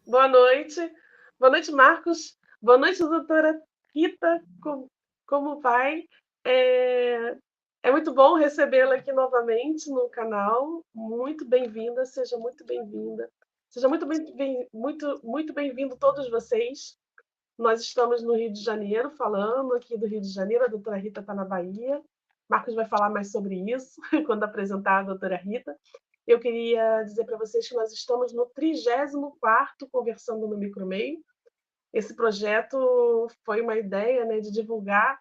Boa noite. Boa noite, Marcos. Boa noite, doutora Rita. Como vai? É, é muito bom recebê-la aqui novamente no canal. Muito bem-vinda, seja muito bem-vinda. Seja muito bem-vindo todos vocês. Nós estamos no Rio de Janeiro, falando aqui do Rio de Janeiro. A doutora Rita está na Bahia. Marcos vai falar mais sobre isso quando apresentar a doutora Rita. Eu queria dizer para vocês que nós estamos no 34º Conversando no Micromeio. Esse projeto foi uma ideia, né, de divulgar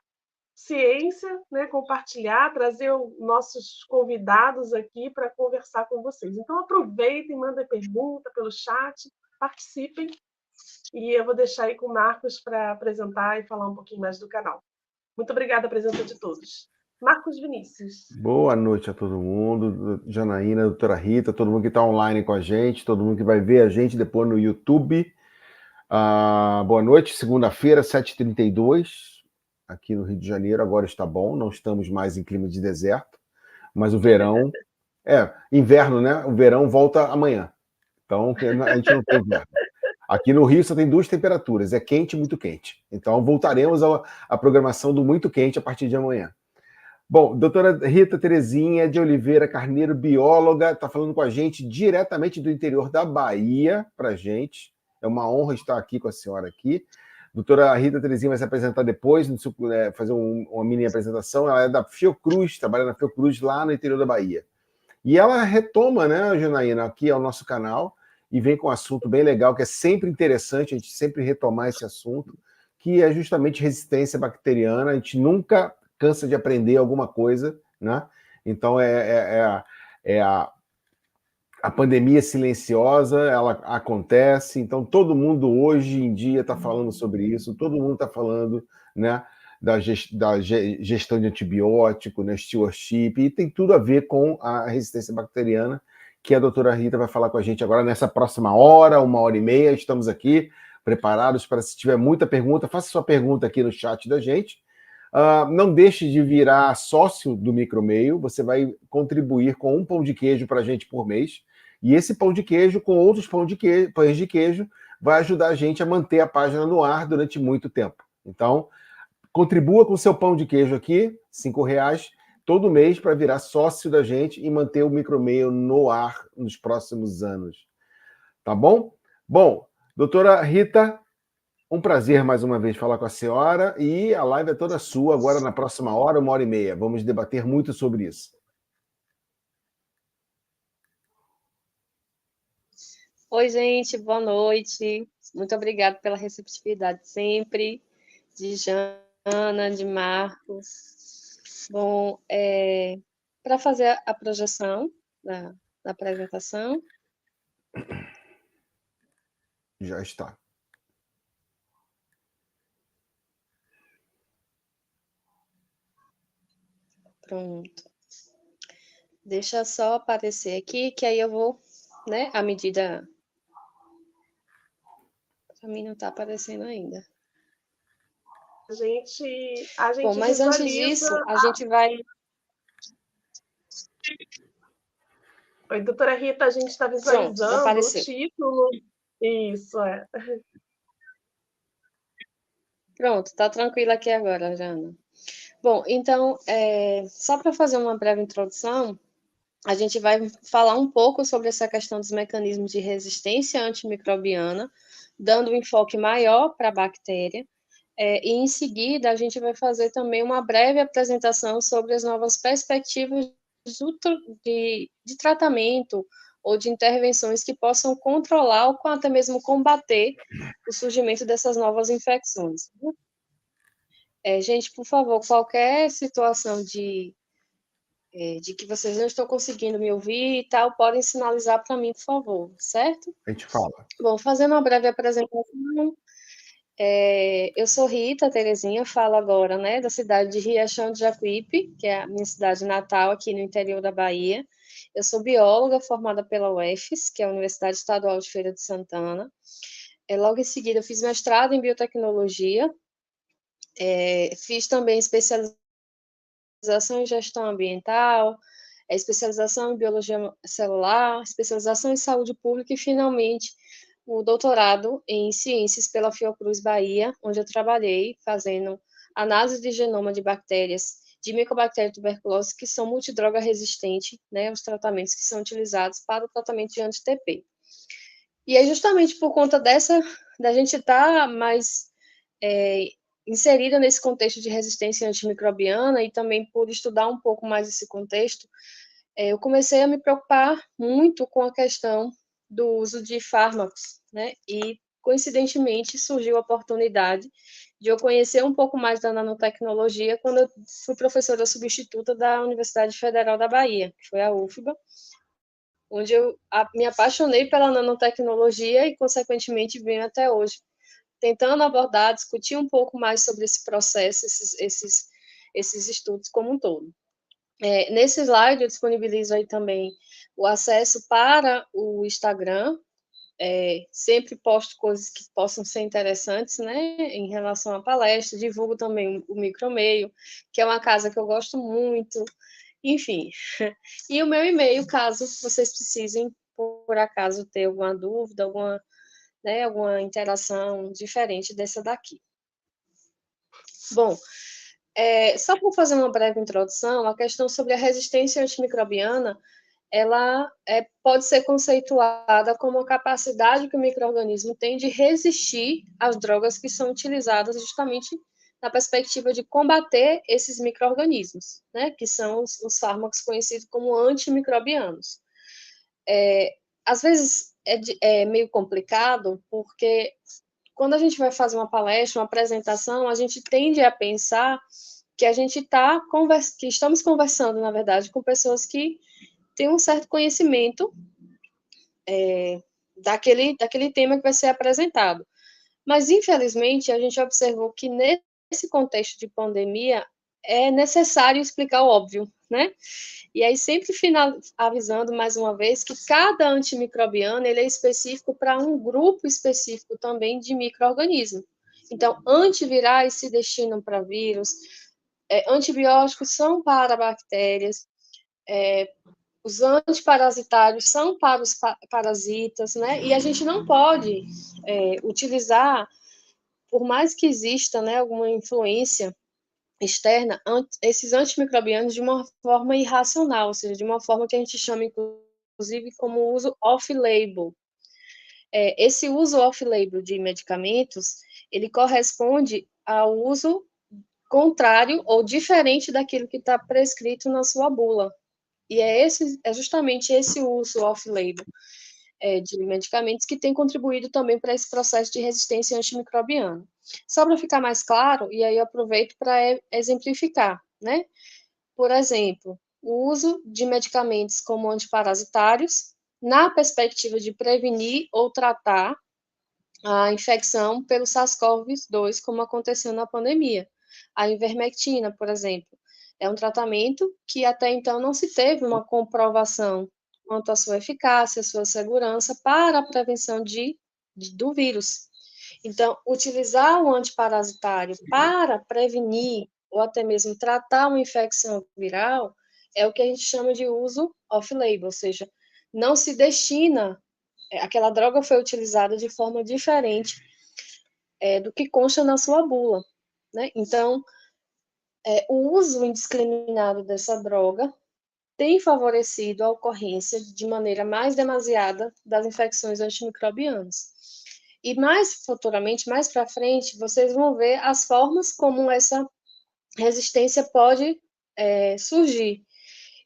ciência, né, compartilhar, trazer os nossos convidados aqui para conversar com vocês. Então, aproveitem, mandem pergunta pelo chat, participem, e eu vou deixar aí com o Marcos para apresentar e falar um pouquinho mais do canal. Muito obrigada a presença de todos. Marcos Vinícius. Boa noite a todo mundo, Janaína, doutora Rita, todo mundo que está online com a gente, todo mundo que vai ver a gente depois no YouTube. Boa noite, segunda-feira, 7h32, aqui no Rio de Janeiro. Agora está bom, não estamos mais em clima de deserto, mas o verão... inverno, né? O verão volta amanhã, então a gente não tem inverno. Aqui no Rio só tem duas temperaturas, é quente e muito quente. Então voltaremos à programação do muito quente a partir de amanhã. Bom, doutora Rita Terezinha de Oliveira Carneiro, bióloga, está falando com a gente diretamente do interior da Bahia, para a gente. É uma honra estar aqui com a senhora aqui. Doutora Rita Terezinha vai se apresentar depois, fazer uma mini apresentação. Ela é da Fiocruz, trabalha na Fiocruz lá no interior da Bahia. E ela retoma, né, Janaína, aqui ao nosso canal e vem com um assunto bem legal, que é sempre interessante a gente sempre retomar esse assunto, que é justamente resistência bacteriana. A gente nunca cansa de aprender alguma coisa, né? Então a pandemia silenciosa, ela acontece, então todo mundo hoje em dia está falando sobre isso, todo mundo está falando, né, da gestão de antibiótico, né, stewardship, e tem tudo a ver com a resistência bacteriana, que a doutora Rita vai falar com a gente agora nessa próxima hora, 1h30, estamos aqui preparados para, se tiver muita pergunta, faça sua pergunta aqui no chat da gente. Não deixe de virar sócio do Micromeio, você vai contribuir com um pão de queijo para a gente por mês, e esse pão de queijo, com outros pães de queijo, vai ajudar a gente a manter a página no ar durante muito tempo. Então, contribua com seu pão de queijo aqui, R$5, todo mês, para virar sócio da gente e manter o Micromeio no ar nos próximos anos. Tá bom? Bom, doutora Rita, um prazer mais uma vez falar com a senhora, e a live é toda sua agora na próxima hora, 1h30. Vamos debater muito sobre isso. Oi, gente, boa noite. Muito obrigada pela receptividade sempre, de Jana, de Marcos. Bom, para fazer a projeção da apresentação. Já está. Pronto. Deixa só aparecer aqui, que aí eu vou, né, à medida... Para mim não está aparecendo ainda. A gente Bom, mas antes disso, a gente vai... Oi, doutora Rita, a gente está visualizando o título. Isso, Pronto, está tranquila aqui agora, Jana. Bom, então, só para fazer uma breve introdução, a gente vai falar um pouco sobre essa questão dos mecanismos de resistência antimicrobiana, dando um enfoque maior para a bactéria, e em seguida a gente vai fazer também uma breve apresentação sobre as novas perspectivas de tratamento ou de intervenções que possam controlar ou até mesmo combater o surgimento dessas novas infecções. Gente, por favor, qualquer situação de que vocês não estão conseguindo me ouvir e tal, podem sinalizar para mim, por favor, certo? A gente fala. Bom, fazendo uma breve apresentação, eu sou Rita Terezinha, falo agora, né, da cidade de Riachão de Jacuípe, que é a minha cidade natal aqui no interior da Bahia. Eu sou bióloga formada pela UFES, que é a Universidade Estadual de Feira de Santana. Logo em seguida, eu fiz mestrado em biotecnologia, fiz também especialização em gestão ambiental, especialização em biologia celular, especialização em saúde pública e, finalmente, o doutorado em ciências pela Fiocruz Bahia, onde eu trabalhei fazendo análise de genoma de bactérias, de Mycobacterium tuberculose, que são multidroga resistente, né, os tratamentos que são utilizados para o tratamento de anti-TP. E é justamente por conta da gente estar mais inserida nesse contexto de resistência antimicrobiana e também por estudar um pouco mais esse contexto, eu comecei a me preocupar muito com a questão do uso de fármacos, né? E, coincidentemente, surgiu a oportunidade de eu conhecer um pouco mais da nanotecnologia quando eu fui professora substituta da Universidade Federal da Bahia, que foi a UFBA, onde eu me apaixonei pela nanotecnologia e, consequentemente, venho até hoje, tentando abordar, discutir um pouco mais sobre esse processo, esses estudos como um todo. Nesse slide eu disponibilizo aí também o acesso para o Instagram, sempre posto coisas que possam ser interessantes, né, em relação à palestra, divulgo também o Micromeio, que é uma casa que eu gosto muito, enfim. E o meu e-mail, caso vocês precisem, por acaso, ter alguma dúvida, alguma interação diferente dessa daqui. Bom, só para fazer uma breve introdução, a questão sobre a resistência antimicrobiana, ela pode ser conceituada como a capacidade que o micro-organismo tem de resistir às drogas que são utilizadas justamente na perspectiva de combater esses micro-organismos, né, que são os fármacos conhecidos como antimicrobianos. Às vezes é meio complicado, porque quando a gente vai fazer uma palestra, uma apresentação, a gente tende a pensar que a gente que estamos conversando, na verdade, com pessoas que têm um certo conhecimento daquele tema que vai ser apresentado. Mas, infelizmente, a gente observou que nesse contexto de pandemia é necessário explicar o óbvio, né? E aí, sempre avisando mais uma vez que cada antimicrobiano ele é específico para um grupo específico também de micro-organismo. Então, antivirais se destinam para vírus, antibióticos são para bactérias, os antiparasitários são para os parasitas, né? E a gente não pode utilizar, por mais que exista, né, alguma influência externa, esses antimicrobianos de uma forma irracional, ou seja, de uma forma que a gente chama, inclusive, como uso off-label. Esse uso off-label de medicamentos, ele corresponde ao uso contrário ou diferente daquilo que está prescrito na sua bula. E é justamente esse uso off-label de medicamentos que tem contribuído também para esse processo de resistência antimicrobiana. Só para ficar mais claro, e aí eu aproveito para exemplificar, né? Por exemplo, o uso de medicamentos como antiparasitários na perspectiva de prevenir ou tratar a infecção pelo SARS-CoV-2, como aconteceu na pandemia. A ivermectina, por exemplo, é um tratamento que até então não se teve uma comprovação quanto à sua eficácia, sua segurança para a prevenção do vírus. Então, utilizar o antiparasitário para prevenir ou até mesmo tratar uma infecção viral é o que a gente chama de uso off-label, ou seja, não se destina, aquela droga foi utilizada de forma diferente do que consta na sua bula, né? Então, o uso indiscriminado dessa droga tem favorecido a ocorrência de maneira mais demasiada das infecções antimicrobianas. E mais futuramente, mais para frente, vocês vão ver as formas como essa resistência pode surgir.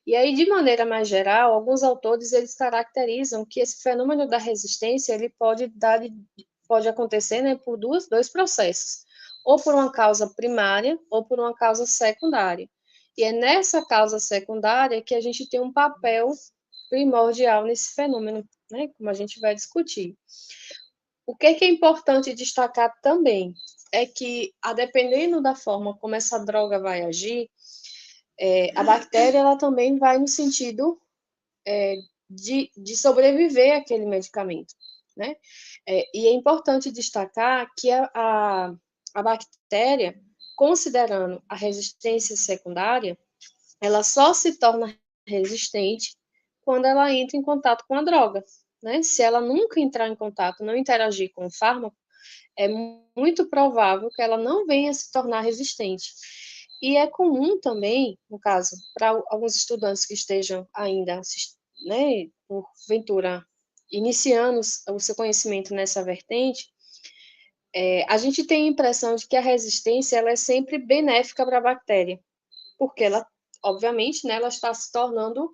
E aí, de maneira mais geral, alguns autores eles caracterizam que esse fenômeno da resistência ele pode acontecer, né, por dois processos, ou por uma causa primária ou por uma causa secundária. E é nessa causa secundária que a gente tem um papel primordial nesse fenômeno, né, como a gente vai discutir. O que é importante destacar também é que, a dependendo da forma como essa droga vai agir, a bactéria ela também vai no sentido de sobreviver àquele medicamento, né? E é importante destacar que a bactéria, considerando a resistência secundária, ela só se torna resistente quando ela entra em contato com a droga, né, se ela nunca entrar em contato, não interagir com o fármaco, é muito provável que ela não venha a se tornar resistente. E é comum também, no caso, para alguns estudantes que estejam ainda, né, porventura, iniciando o seu conhecimento nessa vertente, a gente tem a impressão de que a resistência ela é sempre benéfica para a bactéria, porque ela, obviamente, né, ela está se tornando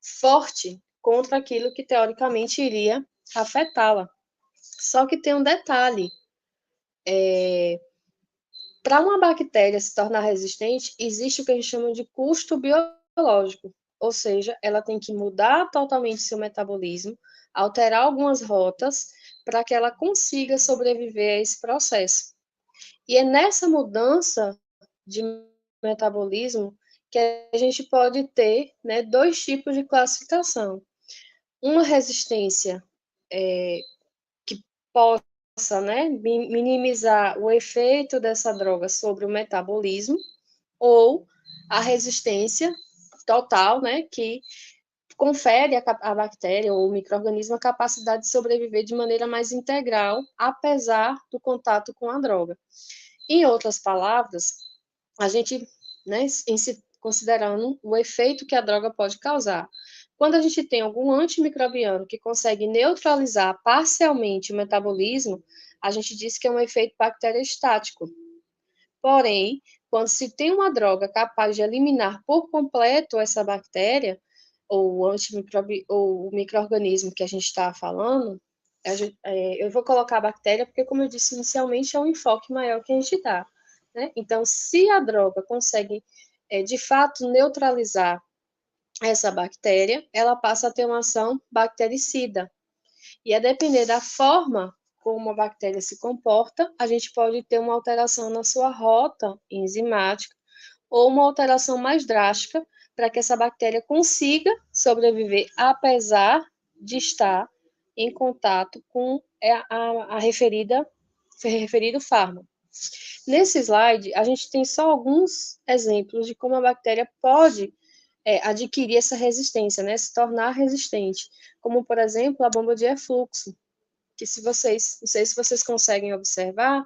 forte contra aquilo que teoricamente iria afetá-la. Só que tem um detalhe, para uma bactéria se tornar resistente, existe o que a gente chama de custo biológico, ou seja, ela tem que mudar totalmente seu metabolismo, alterar algumas rotas para que ela consiga sobreviver a esse processo. E é nessa mudança de metabolismo que a gente pode ter, né, dois tipos de classificação. Uma resistência que possa, né, minimizar o efeito dessa droga sobre o metabolismo, ou a resistência total, né, que confere à bactéria ou o micro-organismo a capacidade de sobreviver de maneira mais integral, apesar do contato com a droga. Em outras palavras, a gente, né, considerando o efeito que a droga pode causar. Quando a gente tem algum antimicrobiano que consegue neutralizar parcialmente o metabolismo, a gente diz que é um efeito bacteriostático. Porém, quando se tem uma droga capaz de eliminar por completo essa bactéria, ou o micro-organismo que a gente está falando, eu vou colocar a bactéria porque, como eu disse inicialmente, é um enfoque maior que a gente dá. Né? Então, se a droga consegue, de fato, neutralizar essa bactéria, ela passa a ter uma ação bactericida. E a depender da forma como a bactéria se comporta, a gente pode ter uma alteração na sua rota enzimática ou uma alteração mais drástica para que essa bactéria consiga sobreviver, apesar de estar em contato com a referido fármaco. Nesse slide, a gente tem só alguns exemplos de como a bactéria pode adquirir essa resistência, né, se tornar resistente, como, por exemplo, a bomba de efluxo, que não sei se vocês conseguem observar,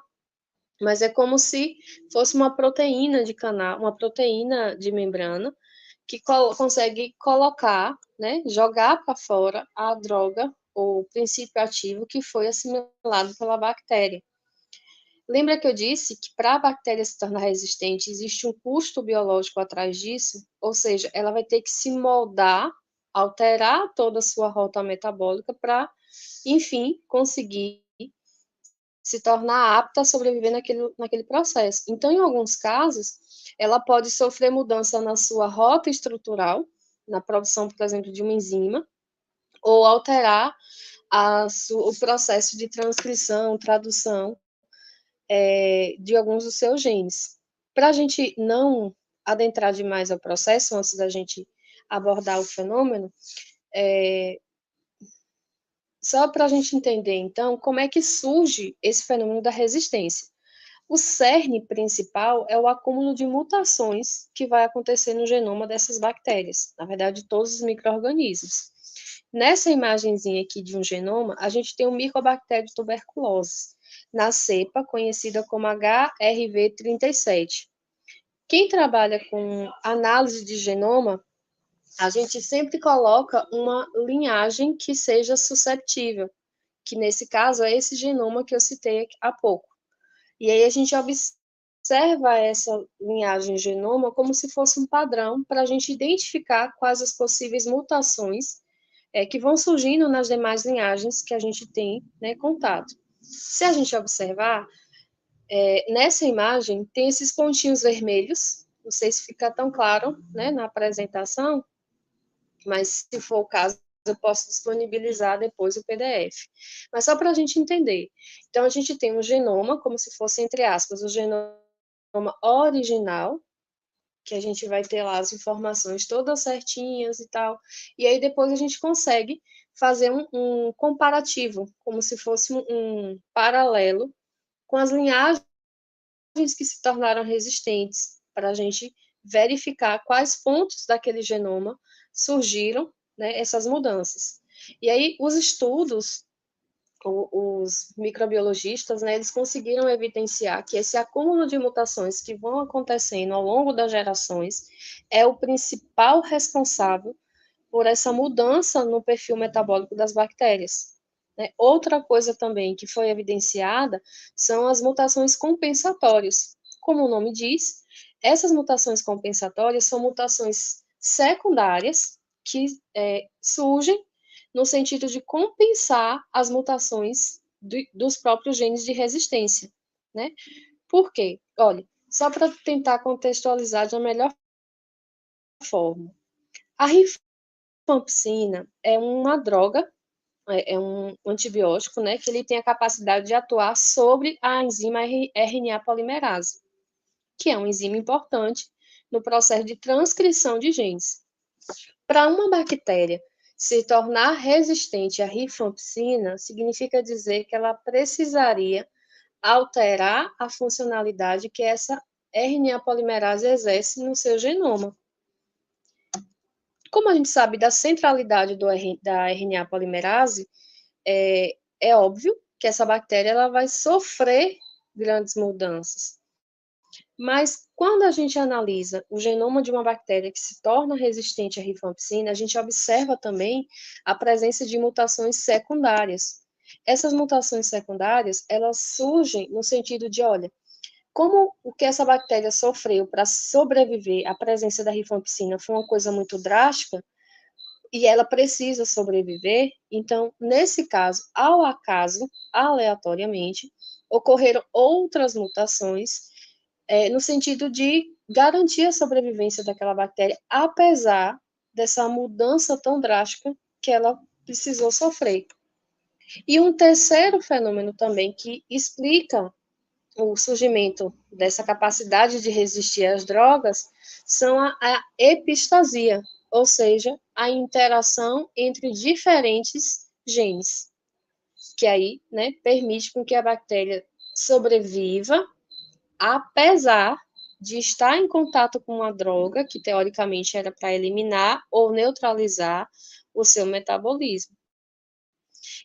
mas é como se fosse uma proteína de canal, uma proteína de membrana, que consegue colocar, né, jogar para fora a droga, ou o princípio ativo que foi assimilado pela bactéria. Lembra que eu disse que para a bactéria se tornar resistente, existe um custo biológico atrás disso? Ou seja, ela vai ter que se moldar, alterar toda a sua rota metabólica para, enfim, conseguir se tornar apta a sobreviver naquele processo. Então, em alguns casos, ela pode sofrer mudança na sua rota estrutural, na produção, por exemplo, de uma enzima, ou alterar o processo de transcrição, tradução, de alguns dos seus genes. Para a gente não adentrar demais ao processo, antes da gente abordar o fenômeno, só para a gente entender, então, como é que surge esse fenômeno da resistência. O cerne principal é o acúmulo de mutações que vai acontecer no genoma dessas bactérias, na verdade, de todos os micro-organismos. Nessa imagenzinha aqui de um genoma, a gente tem o Mycobacterium tuberculosis, na cepa conhecida como HRV37. Quem trabalha com análise de genoma, a gente sempre coloca uma linhagem que seja susceptível, que nesse caso é esse genoma que eu citei há pouco. E aí a gente observa essa linhagem genoma como se fosse um padrão para a gente identificar quais as possíveis mutações que vão surgindo nas demais linhagens que a gente tem, né, contato. Se a gente observar, nessa imagem tem esses pontinhos vermelhos, não sei se fica tão claro, né, na apresentação, mas se for o caso, eu posso disponibilizar depois o PDF. Mas só para a gente entender. Então, a gente tem um genoma, como se fosse, entre aspas, o genoma original, que a gente vai ter lá as informações todas certinhas e tal. E aí, depois, a gente consegue fazer um comparativo, como se fosse um paralelo com as linhagens que se tornaram resistentes, para a gente verificar quais pontos daquele genoma surgiram, né, essas mudanças. E aí, os estudos, os microbiologistas, né, eles conseguiram evidenciar que esse acúmulo de mutações que vão acontecendo ao longo das gerações é o principal responsável por essa mudança no perfil metabólico das bactérias. Né? Outra coisa também que foi evidenciada são as mutações compensatórias. Como o nome diz, essas mutações compensatórias são mutações secundárias que surgem no sentido de compensar as mutações dos próprios genes de resistência, né? Por quê? Olha, só para tentar contextualizar de uma melhor forma. A rifampicina é uma droga, é um antibiótico, né, que ele tem a capacidade de atuar sobre a enzima RNA polimerase, que é uma enzima importante no processo de transcrição de genes. Para uma bactéria se tornar resistente à rifampicina, significa dizer que ela precisaria alterar a funcionalidade que essa RNA polimerase exerce no seu genoma. Como a gente sabe da centralidade da RNA polimerase, é óbvio que essa bactéria ela vai sofrer grandes mudanças. Mas quando a gente analisa o genoma de uma bactéria que se torna resistente à rifampicina, a gente observa também a presença de mutações secundárias. Essas mutações secundárias, elas surgem no sentido de, olha, como o que essa bactéria sofreu para sobreviver à presença da rifampicina foi uma coisa muito drástica, e ela precisa sobreviver, então, nesse caso, ao acaso, aleatoriamente, ocorreram outras mutações no sentido de garantir a sobrevivência daquela bactéria, apesar dessa mudança tão drástica que ela precisou sofrer. E um terceiro fenômeno também que explica o surgimento dessa capacidade de resistir às drogas são a epistasia, ou seja, a interação entre diferentes genes, que aí, né, permite com que a bactéria sobreviva, apesar de estar em contato com uma droga que teoricamente era para eliminar ou neutralizar o seu metabolismo.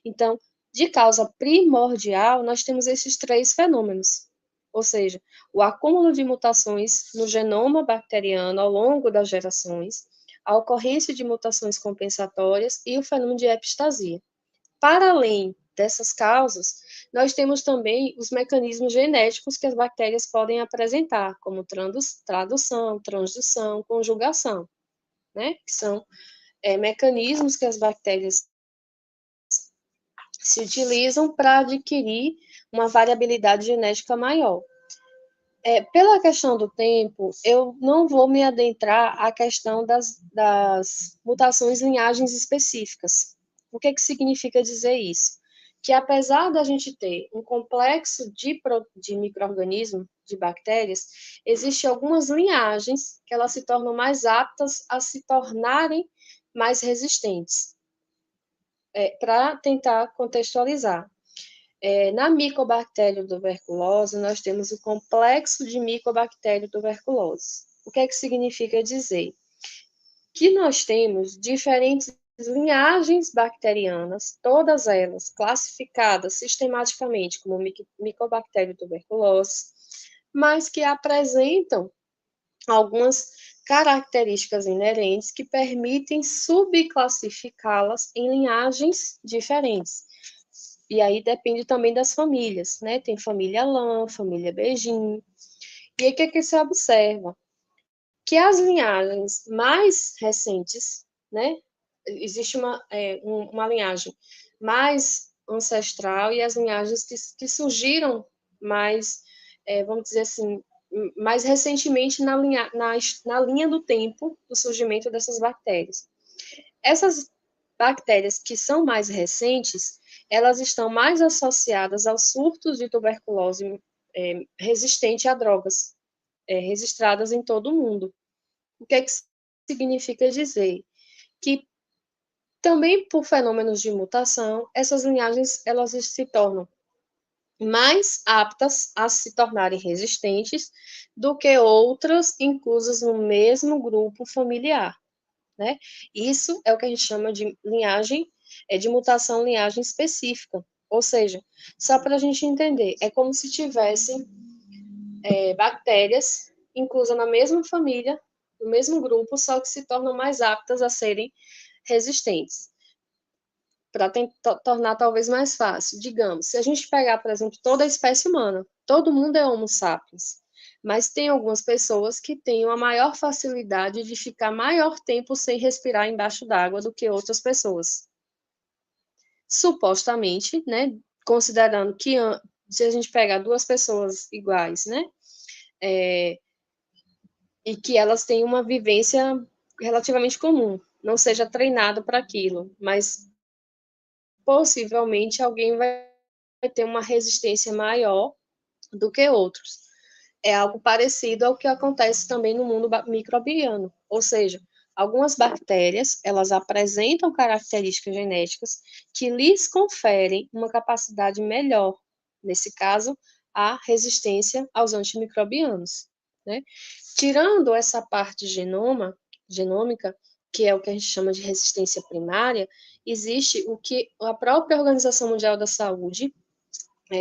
Então, de causa primordial, nós temos esses três fenômenos, ou seja, o acúmulo de mutações no genoma bacteriano ao longo das gerações, a ocorrência de mutações compensatórias e o fenômeno de epistasia. Para além dessas causas, nós temos também os mecanismos genéticos que as bactérias podem apresentar, como tradução, transdução, conjugação, né? Que são mecanismos que as bactérias se utilizam para adquirir uma variabilidade genética maior. Pela questão do tempo, eu não vou me adentrar à questão das mutações em linhagens específicas. O que significa dizer isso? Que apesar da gente ter um complexo de micro-organismos, de bactérias, existem algumas linhagens que elas se tornam mais aptas a se tornarem mais resistentes. Para tentar contextualizar. Na Mycobacterium tuberculose, nós temos o complexo de Mycobacterium tuberculose. O que significa dizer? Que nós temos diferentes linhagens bacterianas, todas elas classificadas sistematicamente como Mycobacterium tuberculose, mas que apresentam algumas características inerentes que permitem subclassificá-las em linhagens diferentes. E aí depende também das famílias, né? Tem família lã, família beijing. E aí o que se observa? Que as linhagens mais recentes, né? Existe uma linhagem mais ancestral e as linhagens que surgiram mais, vamos dizer assim, mais recentemente na linha do tempo do surgimento dessas bactérias. Essas bactérias que são mais recentes, elas estão mais associadas aos surtos de tuberculose resistente a drogas, registradas em todo o mundo. O que significa dizer? Que também por fenômenos de mutação, essas linhagens elas se tornam mais aptas a se tornarem resistentes do que outras inclusas no mesmo grupo familiar, né? Isso é o que a gente chama de linhagem é de mutação linhagem específica. Ou seja, só para a gente entender, é como se tivessem bactérias inclusas na mesma família, no mesmo grupo, só que se tornam mais aptas a serem resistentes. Para tornar talvez mais fácil, digamos, se a gente pegar, por exemplo, toda a espécie humana, todo mundo é Homo sapiens, mas tem algumas pessoas que têm uma maior facilidade de ficar maior tempo sem respirar embaixo d'água do que outras pessoas. Supostamente, né, considerando que se a gente pegar duas pessoas iguais, né, e que elas têm uma vivência relativamente comum, não seja treinado para aquilo, mas possivelmente alguém vai ter uma resistência maior do que outros. É algo parecido ao que acontece também no mundo microbiano, ou seja, algumas bactérias, elas apresentam características genéticas que lhes conferem uma capacidade melhor, nesse caso, a resistência aos antimicrobianos, né? Tirando essa parte genômica, que é o que a gente chama de resistência primária, existe o que a própria Organização Mundial da Saúde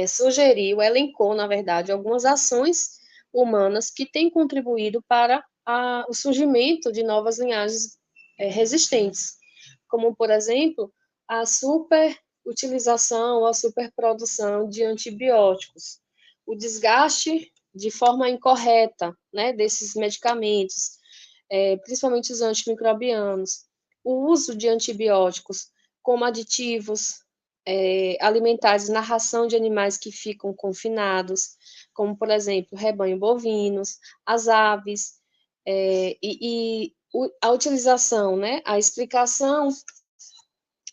sugeriu, elencou, na verdade, algumas ações humanas que têm contribuído para o surgimento de novas linhagens resistentes, como, por exemplo, a superutilização, a superprodução de antibióticos, o desgaste de forma incorreta, né, desses medicamentos, principalmente os antimicrobianos, o uso de antibióticos como aditivos alimentares na ração de animais que ficam confinados, como, por exemplo, rebanho bovinos, as aves, a utilização, né, a explicação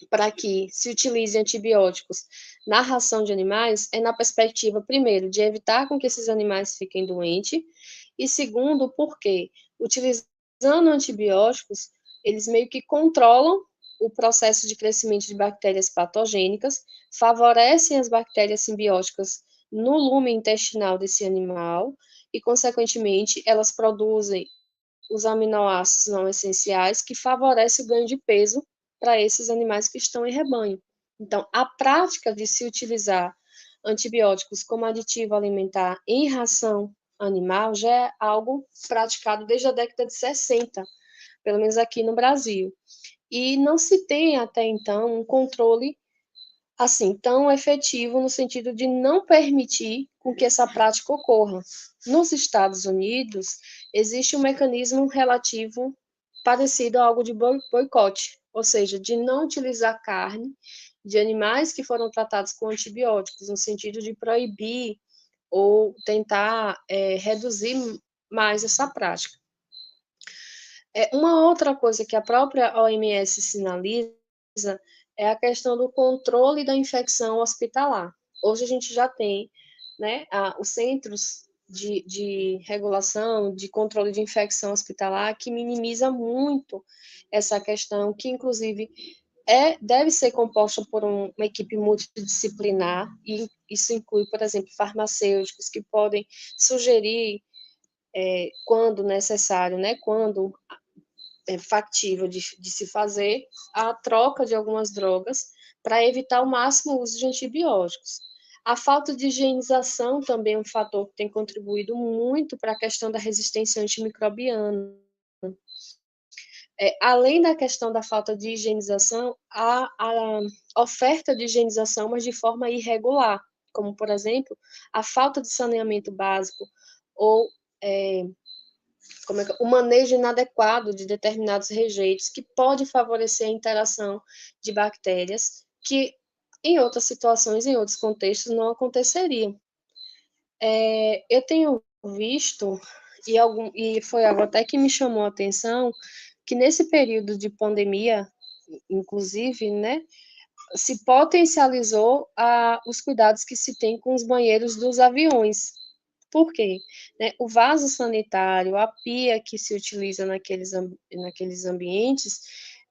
para que se utilize antibióticos na ração de animais é na perspectiva, primeiro, de evitar com que esses animais fiquem doentes, e segundo, porque utilizando antibióticos, eles meio que controlam o processo de crescimento de bactérias patogênicas, favorecem as bactérias simbióticas no lume intestinal desse animal e, consequentemente, elas produzem os aminoácidos não essenciais que favorecem o ganho de peso para esses animais que estão em rebanho. Então, a prática de se utilizar antibióticos como aditivo alimentar em ração animal já é algo praticado desde a década de 60, pelo menos aqui no Brasil. E não se tem até então um controle assim tão efetivo no sentido de não permitir com que essa prática ocorra. Nos Estados Unidos, existe um mecanismo relativo parecido a algo de boicote, ou seja, de não utilizar carne de animais que foram tratados com antibióticos, no sentido de proibir ou tentar reduzir mais essa prática. Uma outra coisa que a própria OMS sinaliza é a questão do controle da infecção hospitalar. Hoje a gente já tem, né, os centros de regulação, de controle de infecção hospitalar, que minimiza muito essa questão, que inclusive deve ser composta por uma equipe multidisciplinar, e isso inclui, por exemplo, farmacêuticos que podem sugerir, quando necessário, né, quando factível de se fazer, a troca de algumas drogas para evitar ao máximo o uso de antibióticos. A falta de higienização também é um fator que tem contribuído muito para a questão da resistência antimicrobiana. Além da questão da falta de higienização, a oferta de higienização, mas de forma irregular, como, por exemplo, a falta de saneamento básico ou o manejo inadequado de determinados rejeitos, que pode favorecer a interação de bactérias, que em outras situações, em outros contextos, não aconteceriam. Eu tenho visto, e foi algo até que me chamou a atenção, que nesse período de pandemia, inclusive, né, se potencializou os cuidados que se tem com os banheiros dos aviões. Por quê? O vaso sanitário, a pia que se utiliza naqueles ambientes,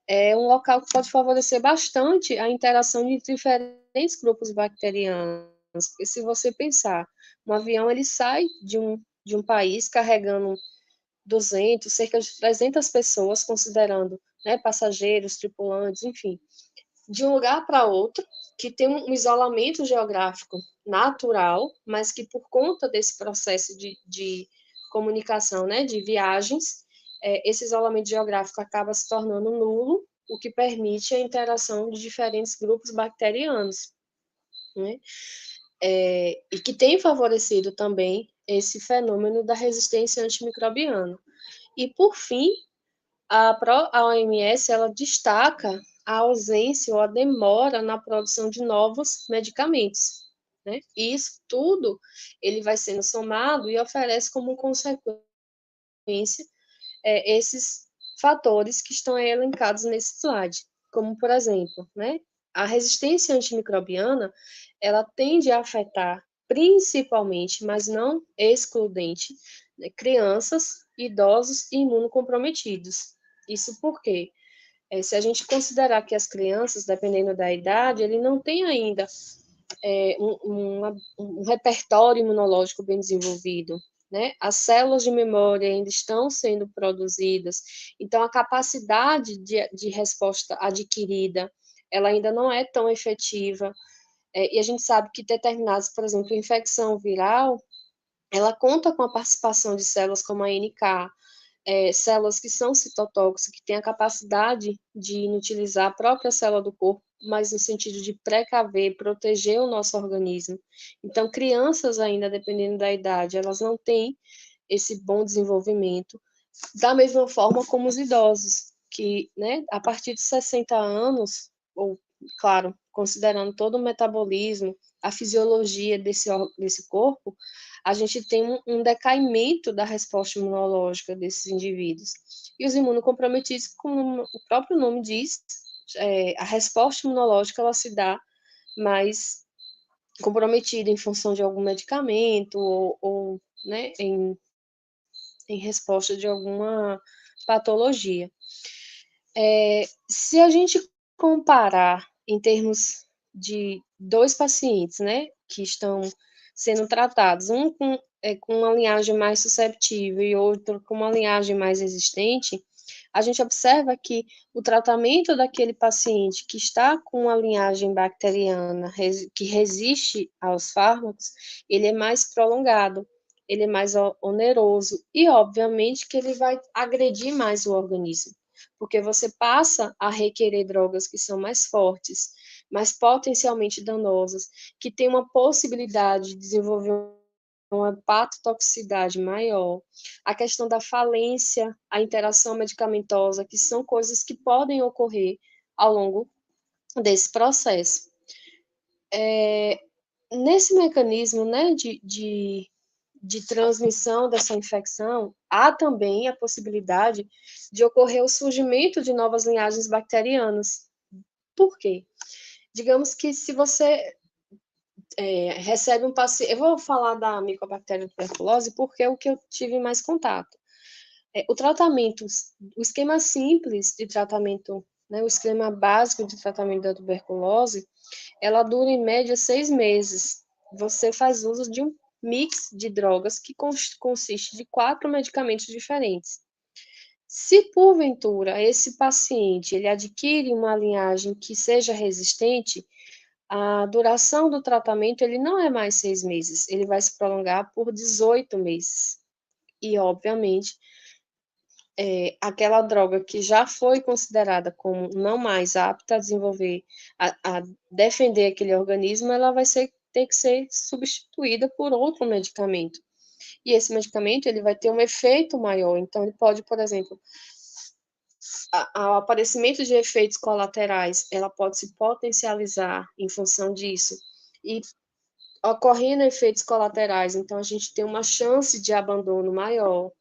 é um local que pode favorecer bastante a interação de diferentes grupos bacterianos. Porque se você pensar, um avião ele sai de um país carregando 200, cerca de 300 pessoas, considerando, né, passageiros, tripulantes, enfim. de um lugar para outro, que tem um isolamento geográfico natural, mas que por conta desse processo de comunicação, né, de viagens, esse isolamento geográfico acaba se tornando nulo, o que permite a interação de diferentes grupos bacterianos, né? E que tem favorecido também esse fenômeno da resistência antimicrobiana. E, por fim, a OMS ela destaca a ausência ou a demora na produção de novos medicamentos, né? E isso tudo ele vai sendo somado e oferece como consequência esses fatores que estão elencados nesse slide, como por exemplo, né? A resistência antimicrobiana ela tende a afetar principalmente, mas não excludente, né, crianças, idosos e imunocomprometidos. Isso porque se a gente considerar que as crianças, dependendo da idade, ele não tem ainda um repertório imunológico bem desenvolvido, né? As células de memória ainda estão sendo produzidas, então a capacidade de resposta adquirida, ela ainda não é tão efetiva, e a gente sabe que determinados, por exemplo, infecção viral, ela conta com a participação de células como a NK, células que são citotóxicas, que têm a capacidade de inutilizar a própria célula do corpo, mas no sentido de precaver, proteger o nosso organismo. Então, crianças ainda, dependendo da idade, elas não têm esse bom desenvolvimento, da mesma forma como os idosos, que, né, a partir de 60 anos, ou, claro, considerando todo o metabolismo, a fisiologia desse corpo, a gente tem um decaimento da resposta imunológica desses indivíduos. E os imunocomprometidos, como o próprio nome diz, a resposta imunológica ela se dá mais comprometida em função de algum medicamento ou né, em resposta de alguma patologia. Se a gente comparar em termos de dois pacientes, né, que estão sendo tratados, um com uma linhagem mais susceptível e outro com uma linhagem mais resistente, a gente observa que o tratamento daquele paciente que está com uma linhagem bacteriana que resiste aos fármacos, ele é mais prolongado, ele é mais oneroso e, obviamente, que ele vai agredir mais o organismo, porque você passa a requerer drogas que são mais fortes, mais potencialmente danosas, que têm uma possibilidade de desenvolver uma hepatotoxicidade maior, a questão da falência, a interação medicamentosa, que são coisas que podem ocorrer ao longo desse processo. Nesse mecanismo, né, de transmissão dessa infecção, há também a possibilidade de ocorrer o surgimento de novas linhagens bacterianas. Por quê? Digamos que se você recebe um paciente... Eu vou falar da Mycobacterium tuberculose porque é o que eu tive mais contato. O tratamento, o esquema simples de tratamento, né, o esquema básico de tratamento da tuberculose, ela dura em média 6 meses. Você faz uso de um mix de drogas que consiste de 4 medicamentos diferentes. Se porventura esse paciente ele adquire uma linhagem que seja resistente, a duração do tratamento ele não é mais 6 meses, ele vai se prolongar por 18 meses. E, obviamente, aquela droga que já foi considerada como não mais apta a desenvolver, a defender aquele organismo, ela vai ter que ser substituída por outro medicamento. E esse medicamento ele vai ter um efeito maior, então ele pode, por exemplo, ao aparecimento de efeitos colaterais, ela pode se potencializar em função disso, e ocorrendo efeitos colaterais, então a gente tem uma chance de abandono maior,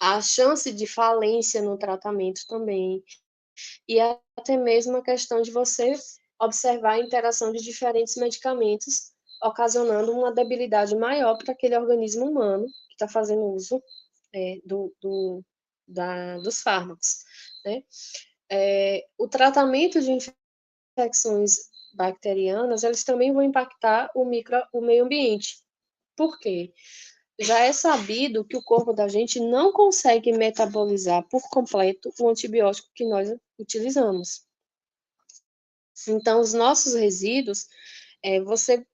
a chance de falência no tratamento também, e até mesmo a questão de você observar a interação de diferentes medicamentos, ocasionando uma debilidade maior para aquele organismo humano que está fazendo uso dos fármacos, né? O tratamento de infecções bacterianas, eles também vão impactar o meio ambiente. Por quê? Já é sabido que o corpo da gente não consegue metabolizar por completo o antibiótico que nós utilizamos. Então, os nossos resíduos, você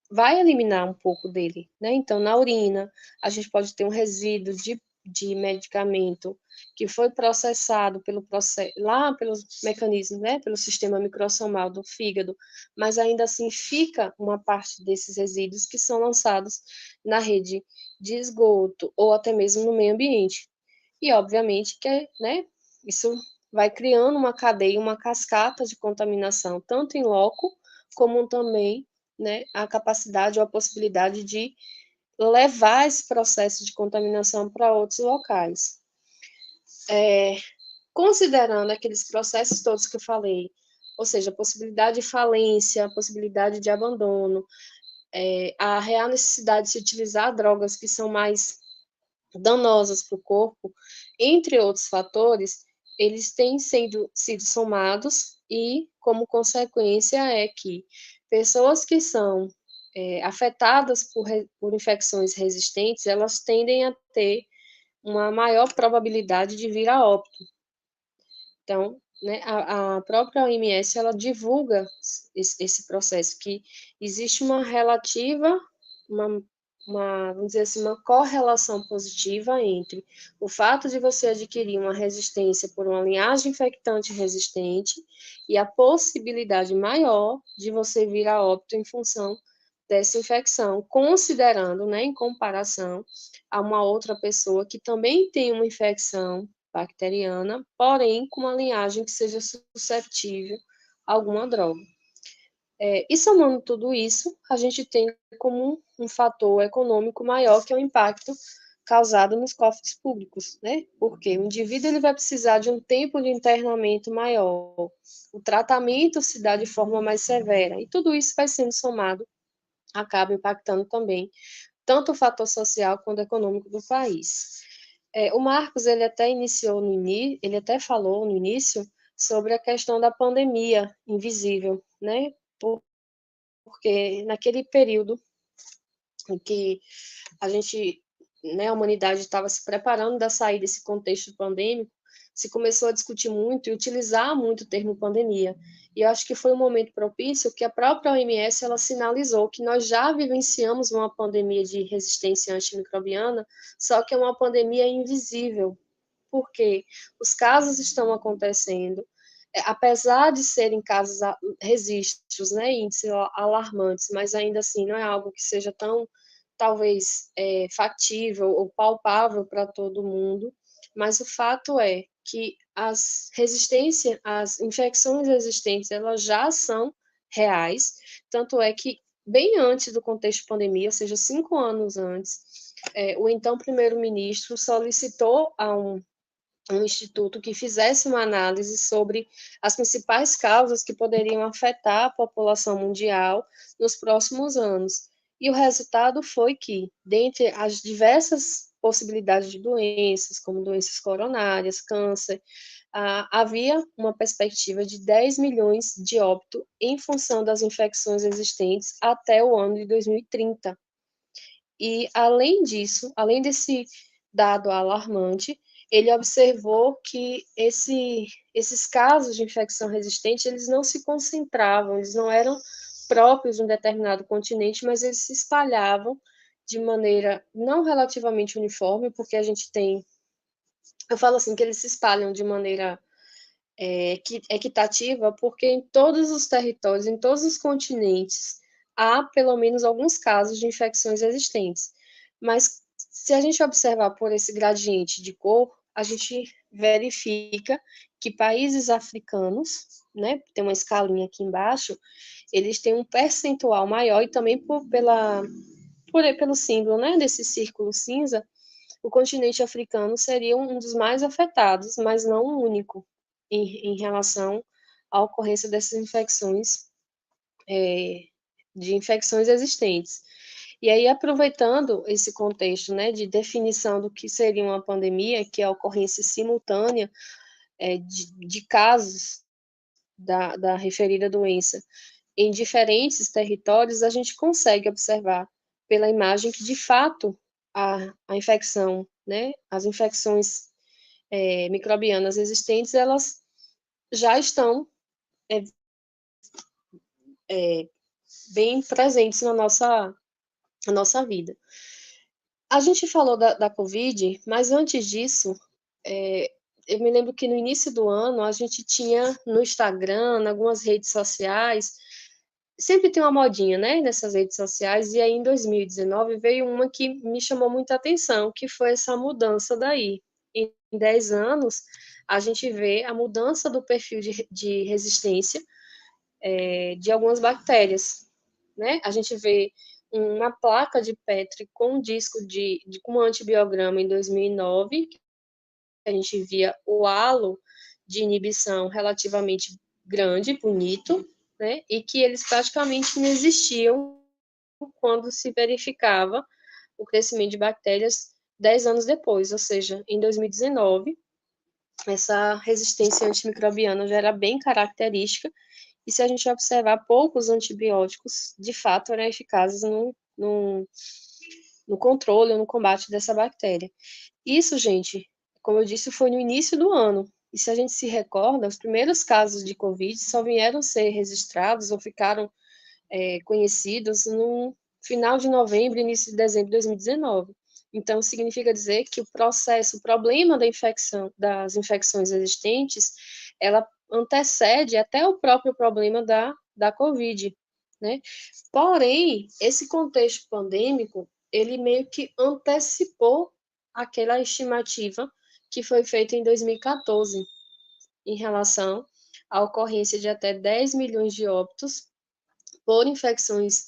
vai eliminar um pouco dele, né? Então, na urina, a gente pode ter um resíduo de medicamento que foi processado lá pelos mecanismos, né? Pelo sistema microsomal do fígado, mas ainda assim fica uma parte desses resíduos que são lançados na rede de esgoto ou até mesmo no meio ambiente. E, obviamente, que, né? Isso vai criando uma cadeia, uma cascata de contaminação, tanto em loco, como também, né, a capacidade ou a possibilidade de levar esse processo de contaminação para outros locais. Considerando aqueles processos todos que eu falei, ou seja, a possibilidade de falência, a possibilidade de abandono, a real necessidade de se utilizar drogas que são mais danosas para o corpo, entre outros fatores, eles têm sido somados e, como consequência, é que pessoas que são afetadas por infecções resistentes, elas tendem a ter uma maior probabilidade de vir a óbito. Então, né, a própria OMS, ela divulga esse processo, que existe uma relativa, vamos dizer assim, uma correlação positiva entre o fato de você adquirir uma resistência por uma linhagem infectante resistente e a possibilidade maior de você vir a óbito em função dessa infecção, considerando, né, em comparação a uma outra pessoa que também tem uma infecção bacteriana, porém com uma linhagem que seja susceptível a alguma droga. E somando tudo isso, a gente tem como um fator econômico maior, que é o impacto causado nos cofres públicos, né? Porque o indivíduo ele vai precisar de um tempo de internamento maior, o tratamento se dá de forma mais severa, e tudo isso vai sendo somado, acaba impactando também tanto o fator social quanto econômico do país. O Marcos, ele até falou no início sobre a questão da pandemia invisível, né? Porque naquele período em que a gente, né, a humanidade estava se preparando da sair desse contexto pandêmico, se começou a discutir muito e utilizar muito o termo pandemia. E eu acho que foi um momento propício que a própria OMS ela sinalizou que nós já vivenciamos uma pandemia de resistência antimicrobiana, só que é uma pandemia invisível, porque os casos estão acontecendo, apesar de serem casos registros, né, índices alarmantes, mas ainda assim não é algo que seja tão, talvez, factível ou palpável para todo mundo, mas o fato é que as infecções resistentes, elas já são reais, tanto é que bem antes do contexto de pandemia, ou seja, 5 anos antes, o então primeiro-ministro solicitou a um instituto que fizesse uma análise sobre as principais causas que poderiam afetar a população mundial nos próximos anos. E o resultado foi que, dentre as diversas possibilidades de doenças, como doenças coronárias, câncer, havia uma perspectiva de 10 milhões de óbitos em função das infecções existentes até o ano de 2030. E, além disso, além desse dado alarmante, ele observou que esses casos de infecção resistente, eles não se concentravam, eles não eram próprios de um determinado continente, mas eles se espalhavam de maneira não relativamente uniforme, porque a gente tem, eu falo assim, que eles se espalham de maneira equitativa, porque em todos os territórios, em todos os continentes, há pelo menos alguns casos de infecções existentes. Mas se a gente observar por esse gradiente de cor, a gente verifica que países africanos, né, tem uma escalinha aqui embaixo, eles têm um percentual maior, e também pelo símbolo, né, desse círculo cinza, o continente africano seria um dos mais afetados, mas não o único, em relação à ocorrência dessas infecções, de infecções existentes. E aí, aproveitando esse contexto, né, de definição do que seria uma pandemia, que é a ocorrência simultânea de casos da referida doença em diferentes territórios, a gente consegue observar pela imagem que, de fato, a infecção, né, as infecções microbianas existentes, elas já estão bem presentes na nossa vida. A gente falou da Covid, mas antes disso, eu me lembro que no início do ano a gente tinha no Instagram, em algumas redes sociais, sempre tem uma modinha, né, nessas redes sociais, e aí em 2019 veio uma que me chamou muita atenção, que foi essa mudança daí. Em 10 anos, a gente vê a mudança do perfil de resistência de algumas bactérias, né? A gente vê uma placa de Petri com um disco com um antibiograma em 2009, a gente via o halo de inibição relativamente grande, bonito, né? E que eles praticamente não existiam quando se verificava o crescimento de bactérias 10 anos depois, ou seja, em 2019, essa resistência antimicrobiana já era bem característica, e se a gente observar, poucos antibióticos, de fato, eram eficazes no controle ou no combate dessa bactéria. Isso, gente, como eu disse, foi no início do ano. E se a gente se recorda, os primeiros casos de Covid só vieram ser registrados ou ficaram conhecidos no final de novembro, início de dezembro de 2019. Então, significa dizer que o problema das infecções existentes, ela antecede até o próprio problema da Covid, né? Porém, esse contexto pandêmico, ele meio que antecipou aquela estimativa que foi feita em 2014, em relação à ocorrência de até 10 milhões de óbitos por infecções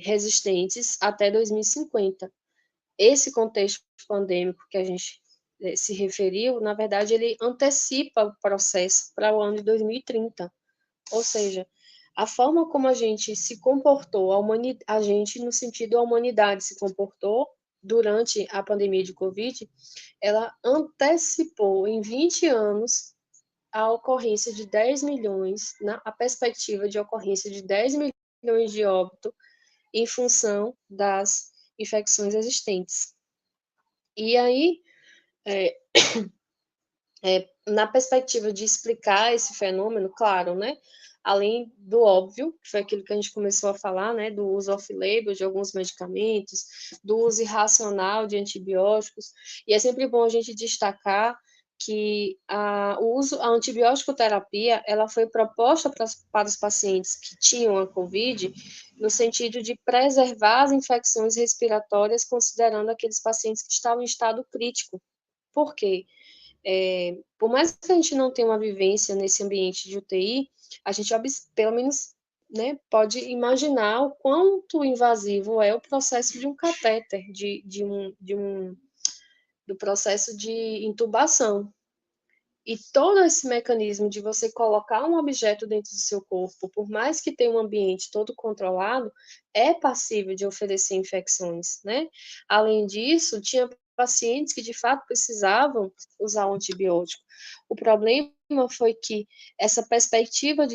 resistentes até 2050. Esse contexto pandêmico que a gente se referiu, na verdade, ele antecipa o processo para o ano de 2030. Ou seja, a forma como a gente se comportou, a gente, no sentido a humanidade se comportou durante a pandemia de Covid, ela antecipou em 20 anos a ocorrência de 10 milhões, a perspectiva de ocorrência de 10 milhões de óbitos em função das infecções existentes. E aí, na perspectiva de explicar esse fenômeno, claro, né, além do óbvio, que foi aquilo que a gente começou a falar, né, do uso off-label de alguns medicamentos, do uso irracional de antibióticos, e é sempre bom a gente destacar que a antibiótico terapia, ela foi proposta para os pacientes que tinham a COVID, no sentido de preservar as infecções respiratórias, considerando aqueles pacientes que estavam em estado crítico. Por quê? Por mais que a gente não tenha uma vivência nesse ambiente de UTI, a gente, pelo menos, né, pode imaginar o quanto invasivo é o processo de um catéter, do processo de intubação. E todo esse mecanismo de você colocar um objeto dentro do seu corpo, por mais que tenha um ambiente todo controlado, é passível de oferecer infecções, né? Além disso, tinha pacientes que de fato precisavam usar um antibiótico. O problema foi que essa perspectiva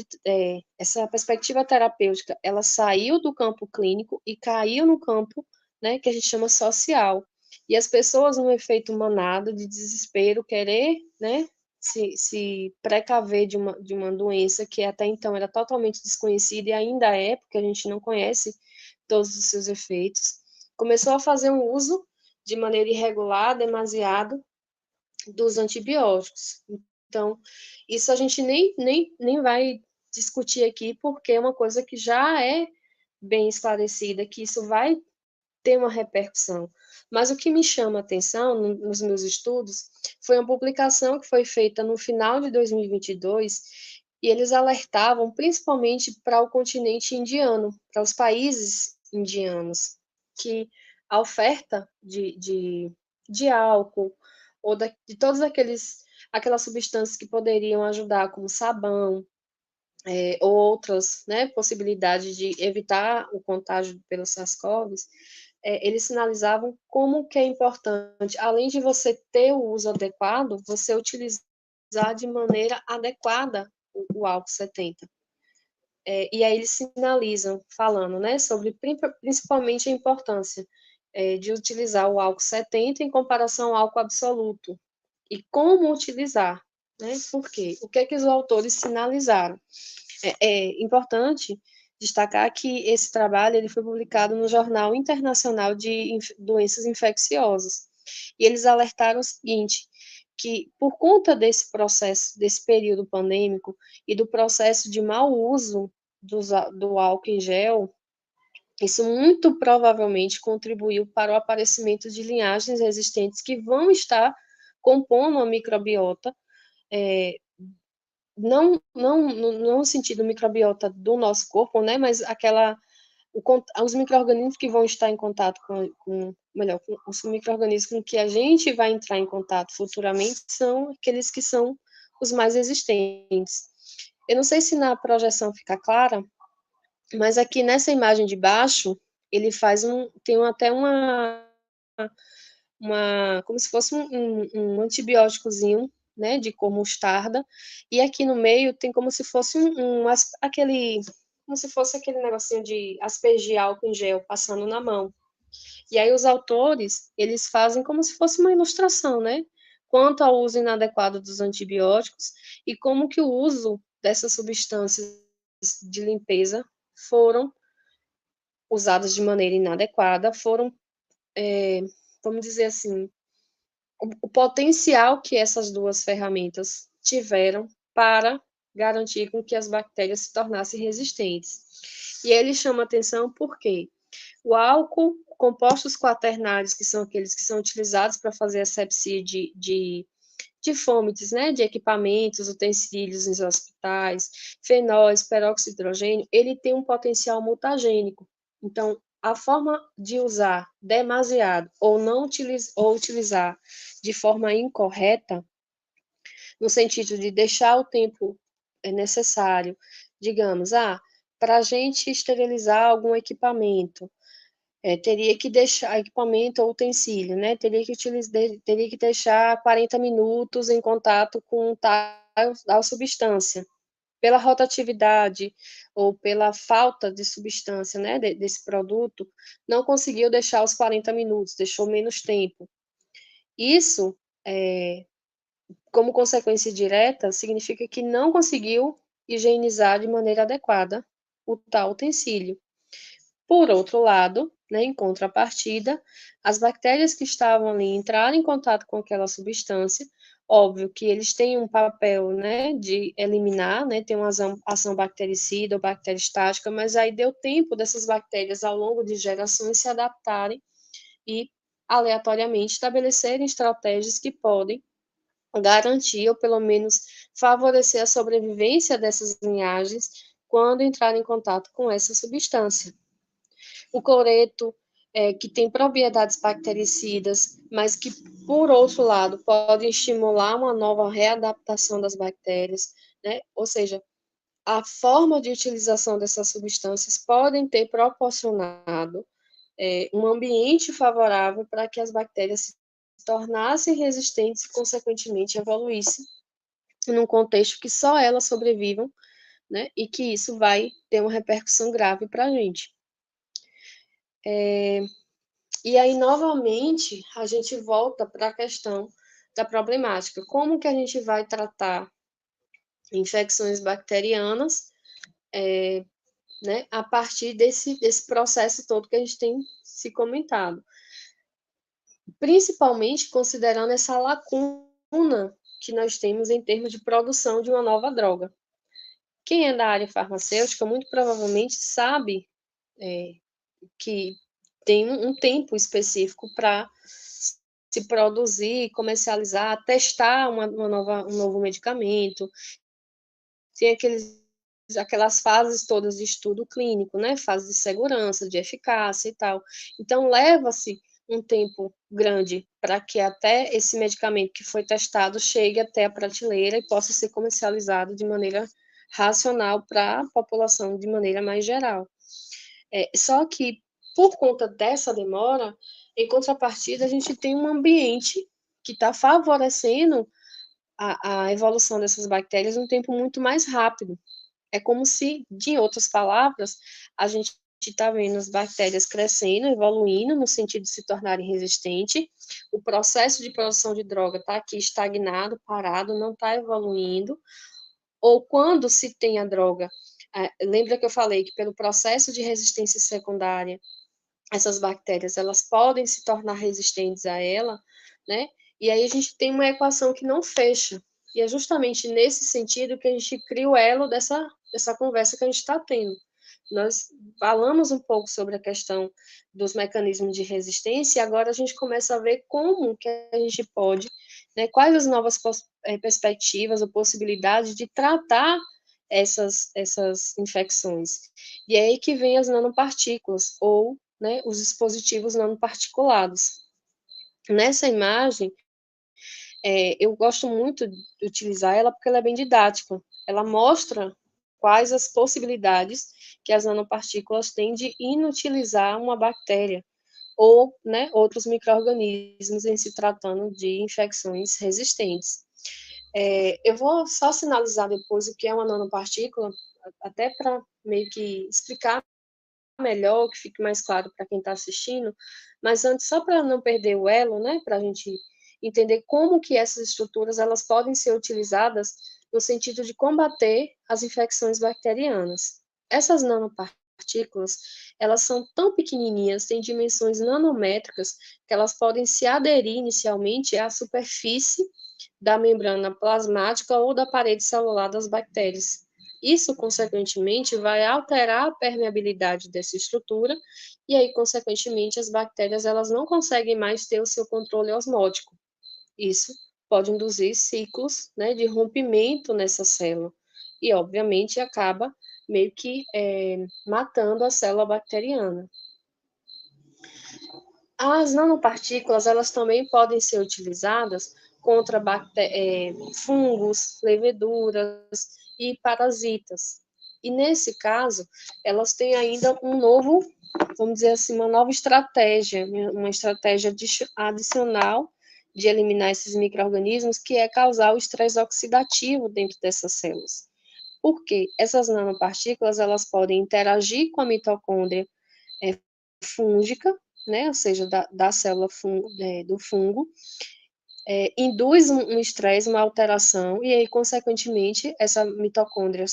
terapêutica, ela saiu do campo clínico e caiu no campo, né, que a gente chama social. E as pessoas, no efeito manada, de desespero, querer, né, se precaver de uma doença que até então era totalmente desconhecida e ainda é, porque a gente não conhece todos os seus efeitos, começou a fazer um uso de maneira irregular, demasiado, dos antibióticos. Então, isso a gente nem vai discutir aqui, porque é uma coisa que já é bem esclarecida, que isso vai ter uma repercussão. Mas o que me chama a atenção nos meus estudos foi uma publicação que foi feita no final de 2022, e eles alertavam principalmente para o continente indiano, para os países indianos, que a oferta de álcool, ou de todas aquelas substâncias que poderiam ajudar, como sabão, ou outras, né, possibilidades de evitar o contágio pelo SARS-CoV, eles sinalizavam como que é importante, além de você ter o uso adequado, você utilizar de maneira adequada o álcool 70. E aí eles sinalizam, falando, né, sobre principalmente a importância de utilizar o álcool 70 em comparação ao álcool absoluto. E como utilizar, né? Por quê? O que é que os autores sinalizaram? É importante destacar que esse trabalho ele foi publicado no Jornal Internacional de Doenças Infecciosas. E eles alertaram o seguinte, que por conta desse processo, desse período pandêmico e do processo de mau uso do álcool em gel, isso muito provavelmente contribuiu para o aparecimento de linhagens resistentes que vão estar compondo a microbiota, não no sentido microbiota do nosso corpo, né, mas os micro-organismos que vão estar em contato melhor, com os micro-organismos com que a gente vai entrar em contato futuramente são aqueles que são os mais resistentes. Eu não sei se na projeção fica clara, mas aqui nessa imagem de baixo, ele tem até como se fosse um antibióticozinho, né, de cor mostarda, e aqui no meio tem como se fosse como se fosse aquele negocinho de aspergir álcool em gel passando na mão. E aí os autores, eles fazem como se fosse uma ilustração, né, quanto ao uso inadequado dos antibióticos e como que o uso dessas substâncias de limpeza foram usadas de maneira inadequada, vamos dizer assim, o potencial que essas duas ferramentas tiveram para garantir com que as bactérias se tornassem resistentes. E ele chama atenção porque o álcool, compostos quaternários, que são aqueles que são utilizados para fazer asepsia de fomites, né, de equipamentos, utensílios nos hospitais, fenóis, peróxido de hidrogênio, ele tem um potencial mutagênico. Então, a forma de usar demasiado ou não utilizar de forma incorreta, no sentido de deixar o tempo necessário, digamos, para a gente esterilizar algum equipamento, teria que deixar equipamento ou utensílio, né? Teria que deixar 40 minutos em contato com tal substância. Pela rotatividade ou pela falta de substância, né, desse produto, não conseguiu deixar os 40 minutos, deixou menos tempo. Isso, como consequência direta, significa que não conseguiu higienizar de maneira adequada o tal utensílio. Por outro lado, né, em contrapartida, as bactérias que estavam ali entraram em contato com aquela substância, óbvio que eles têm um papel, né, de eliminar, né, tem uma ação bactericida ou bacteriostática, mas aí deu tempo dessas bactérias ao longo de gerações se adaptarem e aleatoriamente estabelecerem estratégias que podem garantir ou pelo menos favorecer a sobrevivência dessas linhagens quando entrarem em contato com essa substância. O cloreto, que tem propriedades bactericidas, mas que, por outro lado, podem estimular uma nova readaptação das bactérias, né? Ou seja, a forma de utilização dessas substâncias podem ter proporcionado um ambiente favorável para que as bactérias se tornassem resistentes e, consequentemente, evoluíssem num contexto que só elas sobrevivam, né? E que isso vai ter uma repercussão grave para a gente. E aí, novamente, a gente volta para a questão da problemática. Como que a gente vai tratar infecções bacterianas, né, a partir desse processo todo que a gente tem se comentado? Principalmente considerando essa lacuna que nós temos em termos de produção de uma nova droga. Quem é da área farmacêutica, muito provavelmente sabe que tem um tempo específico para se produzir, comercializar, testar um novo medicamento. Tem aquelas fases todas de estudo clínico, né? Fase de segurança, de eficácia e tal. Então, leva-se um tempo grande para que até esse medicamento que foi testado chegue até a prateleira e possa ser comercializado de maneira racional para a população de maneira mais geral. Só que, por conta dessa demora, em contrapartida, a gente tem um ambiente que está favorecendo a evolução dessas bactérias num tempo muito mais rápido. É como se, de outras palavras, a gente está vendo as bactérias crescendo, evoluindo, no sentido de se tornarem resistentes. O processo de produção de droga está aqui estagnado, parado, não está evoluindo. Ou quando se tem a droga, lembra que eu falei que pelo processo de resistência secundária, essas bactérias, elas podem se tornar resistentes a ela, né? E aí a gente tem uma equação que não fecha. E é justamente nesse sentido que a gente cria o elo dessa conversa que a gente está tendo. Nós falamos um pouco sobre a questão dos mecanismos de resistência e agora a gente começa a ver como que a gente pode, né, quais as novas perspectivas ou possibilidades de tratar essas infecções. E é aí que vem as nanopartículas, ou, né, os dispositivos nanoparticulados. Nessa imagem, eu gosto muito de utilizar ela porque ela é bem didática. Ela mostra quais as possibilidades que as nanopartículas têm de inutilizar uma bactéria ou, né, outros micro-organismos em se tratando de infecções resistentes. Eu vou só sinalizar depois o que é uma nanopartícula, até para meio que explicar melhor, que fique mais claro para quem está assistindo, mas antes, só para não perder o elo, né, para a gente entender como que essas estruturas elas podem ser utilizadas no sentido de combater as infecções bacterianas. Essas nanopartículas, elas são tão pequenininhas, têm dimensões nanométricas, que elas podem se aderir inicialmente à superfície da membrana plasmática ou da parede celular das bactérias. Isso, consequentemente, vai alterar a permeabilidade dessa estrutura e aí, consequentemente, as bactérias elas não conseguem mais ter o seu controle osmótico. Isso pode induzir ciclos, né, de rompimento nessa célula e, obviamente, acaba meio que matando a célula bacteriana. As nanopartículas elas também podem ser utilizadas contra fungos, leveduras e parasitas. E nesse caso, elas têm ainda vamos dizer assim, uma nova estratégia, uma estratégia adicional de eliminar esses micro-organismos, que é causar o estresse oxidativo dentro dessas células. Porque essas nanopartículas elas podem interagir com a mitocôndria fúngica, né, ou seja, da célula do fungo, induz um estresse, uma alteração, e aí, consequentemente, essa mitocôndria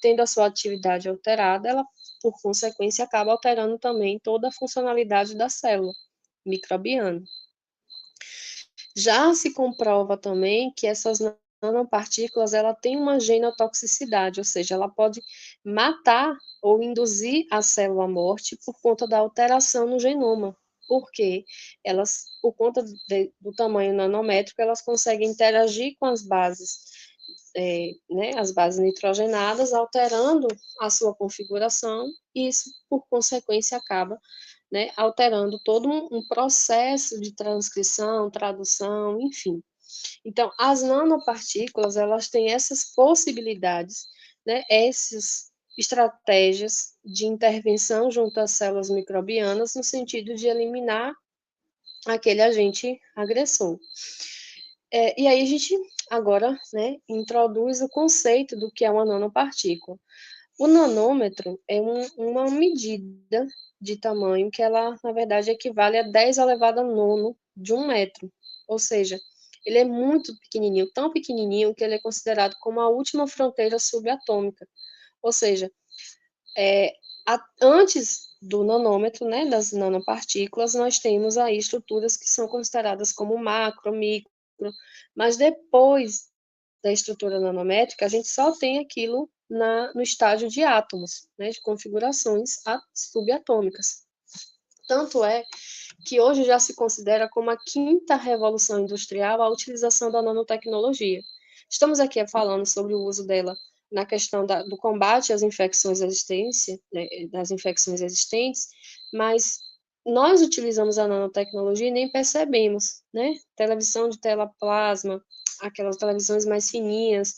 tendo a sua atividade alterada, ela, por consequência, acaba alterando também toda a funcionalidade da célula microbiana. Já se comprova também que essas nanopartículas, ela tem uma genotoxicidade, ou seja, ela pode matar ou induzir a célula à morte por conta da alteração no genoma, porque elas, por conta do tamanho nanométrico, elas conseguem interagir com as bases, né, as bases nitrogenadas, alterando a sua configuração, e isso, por consequência, acaba, né, alterando todo um processo de transcrição, tradução, enfim. Então, as nanopartículas, elas têm essas possibilidades, né, essas estratégias de intervenção junto às células microbianas no sentido de eliminar aquele agente agressor. E aí a gente agora, né, introduz o conceito do que é uma nanopartícula. O nanômetro é uma medida de tamanho que ela, na verdade, equivale a 10 elevado a nono de 1 metro. Ou seja, ele é muito pequenininho, tão pequenininho que ele é considerado como a última fronteira subatômica. Ou seja, antes do nanômetro, né, das nanopartículas, nós temos aí estruturas que são consideradas como macro, micro, mas depois da estrutura nanométrica, a gente só tem aquilo no estágio de átomos, né, de configurações subatômicas. Tanto é que hoje já se considera como a quinta revolução industrial a utilização da nanotecnologia. Estamos aqui falando sobre o uso dela na questão do combate às infecções existentes, né, das infecções existentes, mas nós utilizamos a nanotecnologia e nem percebemos, né? Televisão de tela plasma, aquelas televisões mais fininhas,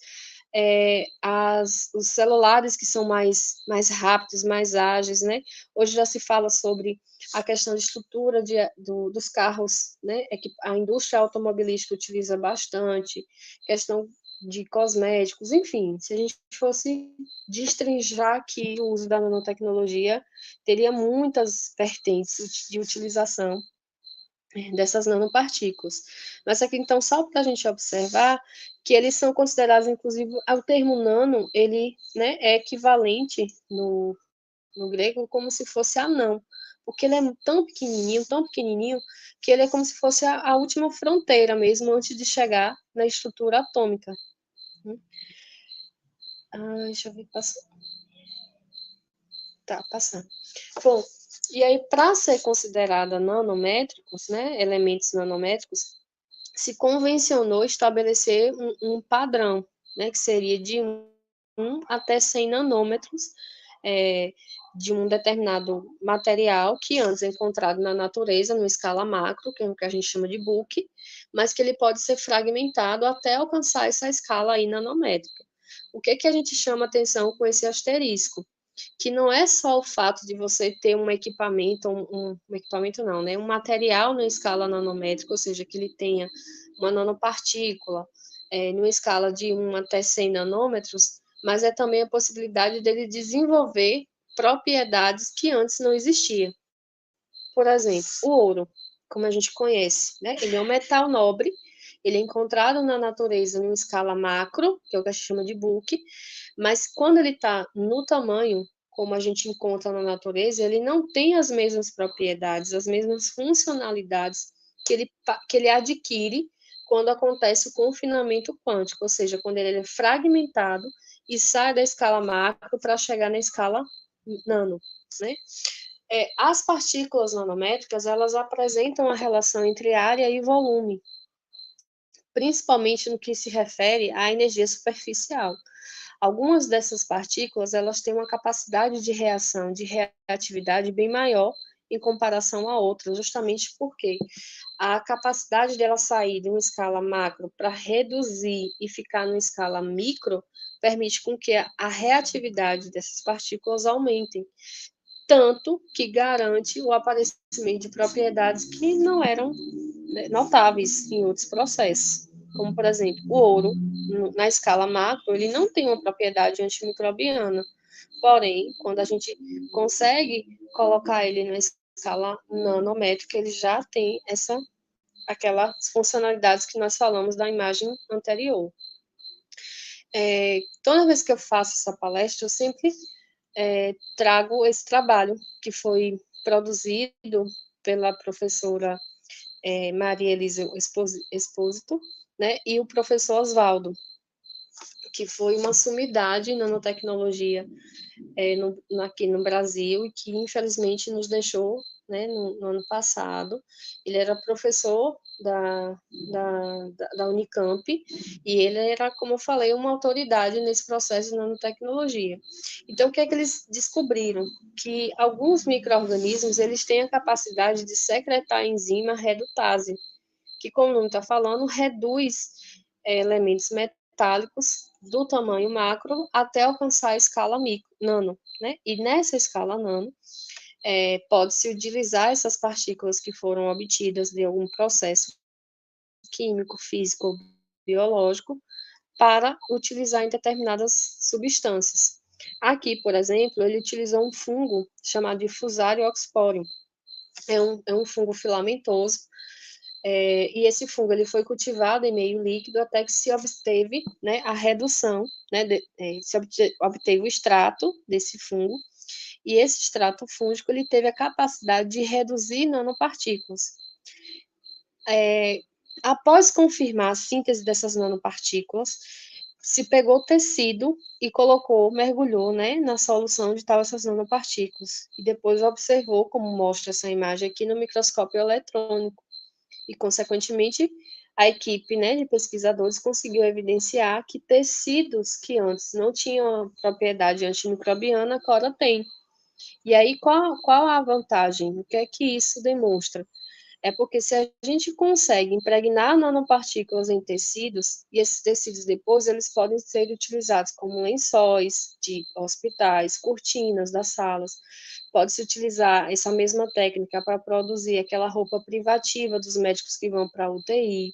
os celulares que são mais rápidos, mais ágeis, né? Hoje já se fala sobre a questão de estrutura dos carros, né? Que a indústria automobilística utiliza bastante, questão de cosméticos, enfim, se a gente fosse destrinchar aqui o uso da nanotecnologia, teria muitas vertentes de utilização dessas nanopartículas. Mas aqui, então, só para a gente observar que eles são considerados, inclusive, o termo nano, ele, né, é equivalente no grego como se fosse anão, porque ele é tão pequenininho, que ele é como se fosse a última fronteira mesmo, antes de chegar na estrutura atômica. Deixa eu ver, passou. Tá, passando. Bom, e aí, para ser considerada nanométricos, né, elementos nanométricos, se convencionou estabelecer um padrão, né, que seria de 1 até 100 nanômetros de um determinado material que antes é encontrado na natureza, numa escala macro, que é o que a gente chama de Book, mas que ele pode ser fragmentado até alcançar essa escala aí nanométrica. O que a gente chama atenção com esse asterisco? Que não é só o fato de você ter um equipamento, um equipamento não, né? Um material na escala nanométrica, ou seja, que ele tenha uma nanopartícula numa escala de 1 até 100 nanômetros, mas é também a possibilidade dele desenvolver propriedades que antes não existiam. Por exemplo, o ouro, como a gente conhece, né? Ele é um metal nobre, ele é encontrado na natureza em escala macro, que é o que a gente chama de Book, mas quando ele está no tamanho, como a gente encontra na natureza, ele não tem as mesmas propriedades, as mesmas funcionalidades que ele adquire quando acontece o confinamento quântico, ou seja, quando ele é fragmentado e sai da escala macro para chegar na escala nano, né? As partículas nanométricas, elas apresentam a relação entre área e volume, principalmente no que se refere à energia superficial. Algumas dessas partículas, elas têm uma capacidade de reação, de reatividade bem maior em comparação a outras, justamente porque a capacidade dela sair de uma escala macro para reduzir e ficar numa escala micro permite com que a reatividade dessas partículas aumentem, tanto que garante o aparecimento de propriedades que não eram notáveis em outros processos, como, por exemplo, o ouro, na escala macro, ele não tem uma propriedade antimicrobiana, porém, quando a gente consegue colocar ele na escala nanométrica, ele já tem aquelas funcionalidades que nós falamos da imagem anterior. Toda vez que eu faço essa palestra, eu sempre trago esse trabalho que foi produzido pela professora Maria Elisa Expósito, né, e o professor Oswaldo, que foi uma sumidade em nanotecnologia aqui no Brasil e que infelizmente nos deixou, né, no ano passado. Ele era professor da Unicamp e ele era, como eu falei, uma autoridade nesse processo de nanotecnologia. Então, o que é que eles descobriram? Que alguns micro-organismos, eles têm a capacidade de secretar a enzima redutase, que, como o nome está falando, reduz elementos metálicos do tamanho macro até alcançar a escala nano, né? E nessa escala nano, pode-se utilizar essas partículas que foram obtidas de algum processo químico, físico ou biológico para utilizar em determinadas substâncias. Aqui, por exemplo, ele utilizou um fungo chamado de Fusarium oxyporium. É um fungo filamentoso, e esse fungo ele foi cultivado em meio líquido até que se obteve, né, a redução, né, se obteve o extrato desse fungo, e esse extrato fúngico ele teve a capacidade de reduzir nanopartículas. Após confirmar a síntese dessas nanopartículas, se pegou o tecido e mergulhou, né, na solução de tal essas nanopartículas, e depois observou, como mostra essa imagem aqui, no microscópio eletrônico, e, consequentemente, a equipe, né, de pesquisadores conseguiu evidenciar que tecidos que antes não tinham propriedade antimicrobiana, agora têm. E aí, qual a vantagem? O que é que isso demonstra? É porque se a gente consegue impregnar nanopartículas em tecidos, e esses tecidos depois, eles podem ser utilizados como lençóis de hospitais, cortinas das salas, pode-se utilizar essa mesma técnica para produzir aquela roupa privativa dos médicos que vão para a UTI,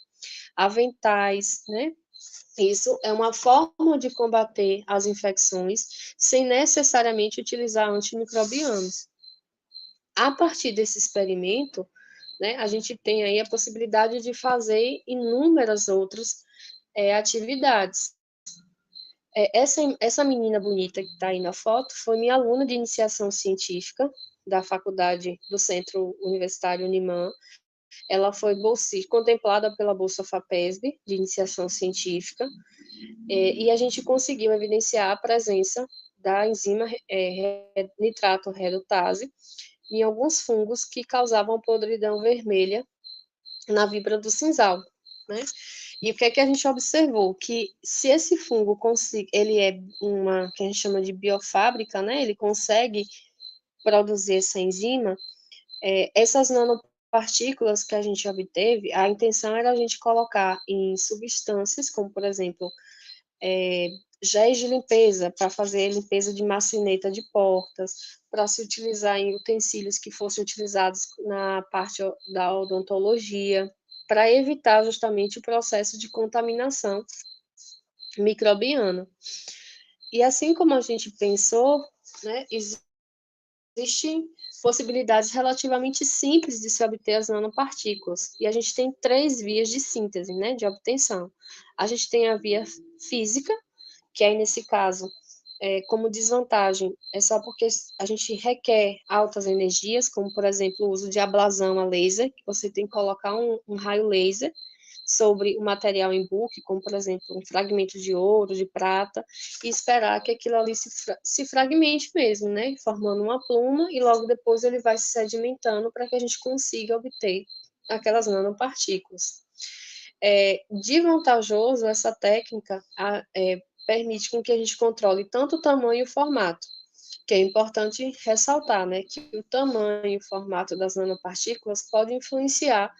aventais, né? Isso é uma forma de combater as infecções sem necessariamente utilizar antimicrobianos. A partir desse experimento, né, a gente tem aí a possibilidade de fazer inúmeras outras atividades. Essa menina bonita que está aí na foto foi minha aluna de iniciação científica da faculdade do Centro Universitário Unimã. Ela foi contemplada pela Bolsa FAPESB de iniciação científica, e a gente conseguiu evidenciar a presença da enzima nitrato redutase em alguns fungos que causavam podridão vermelha na fibra do sisal, né? E o que é que a gente observou? Que se esse fungo ele é uma que a gente chama de biofábrica, né? Ele consegue produzir essa enzima, essas nanopartículas que a gente obteve, a intenção era a gente colocar em substâncias, como por exemplo, géis de limpeza, para fazer limpeza de maçaneta de portas, para se utilizar em utensílios que fossem utilizados na parte da odontologia, para evitar justamente o processo de contaminação microbiana. E assim como a gente pensou, né, existem possibilidades relativamente simples de se obter as nanopartículas. E a gente tem 3 vias de síntese, né, de obtenção. A gente tem a via física, que aí nesse caso, como desvantagem, é só porque a gente requer altas energias, como por exemplo o uso de ablazão a laser, que você tem que colocar um raio laser sobre o material em bulk, como por exemplo um fragmento de ouro, de prata, e esperar que aquilo ali se fragmente mesmo, né, formando uma pluma, e logo depois ele vai se sedimentando para que a gente consiga obter aquelas nanopartículas. De vantajoso, essa técnica permite com que a gente controle tanto o tamanho e o formato, que é importante ressaltar, né, que o tamanho e o formato das nanopartículas pode influenciar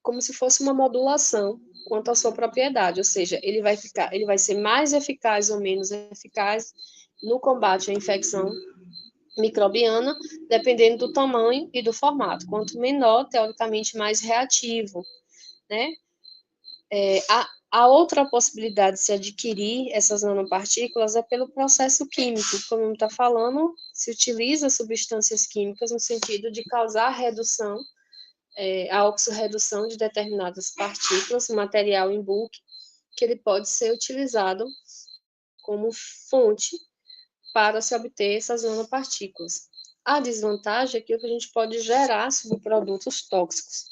como se fosse uma modulação quanto à sua propriedade, ou seja, ele vai ser mais eficaz ou menos eficaz no combate à infecção microbiana, dependendo do tamanho e do formato. Quanto menor, teoricamente, mais reativo, né? A outra possibilidade de se adquirir essas nanopartículas é pelo processo químico. Como está falando, se utiliza substâncias químicas no sentido de causar redução, a oxorredução de determinadas partículas, material em bulk, que ele pode ser utilizado como fonte para se obter essas nanopartículas. A desvantagem é que a gente pode gerar subprodutos tóxicos.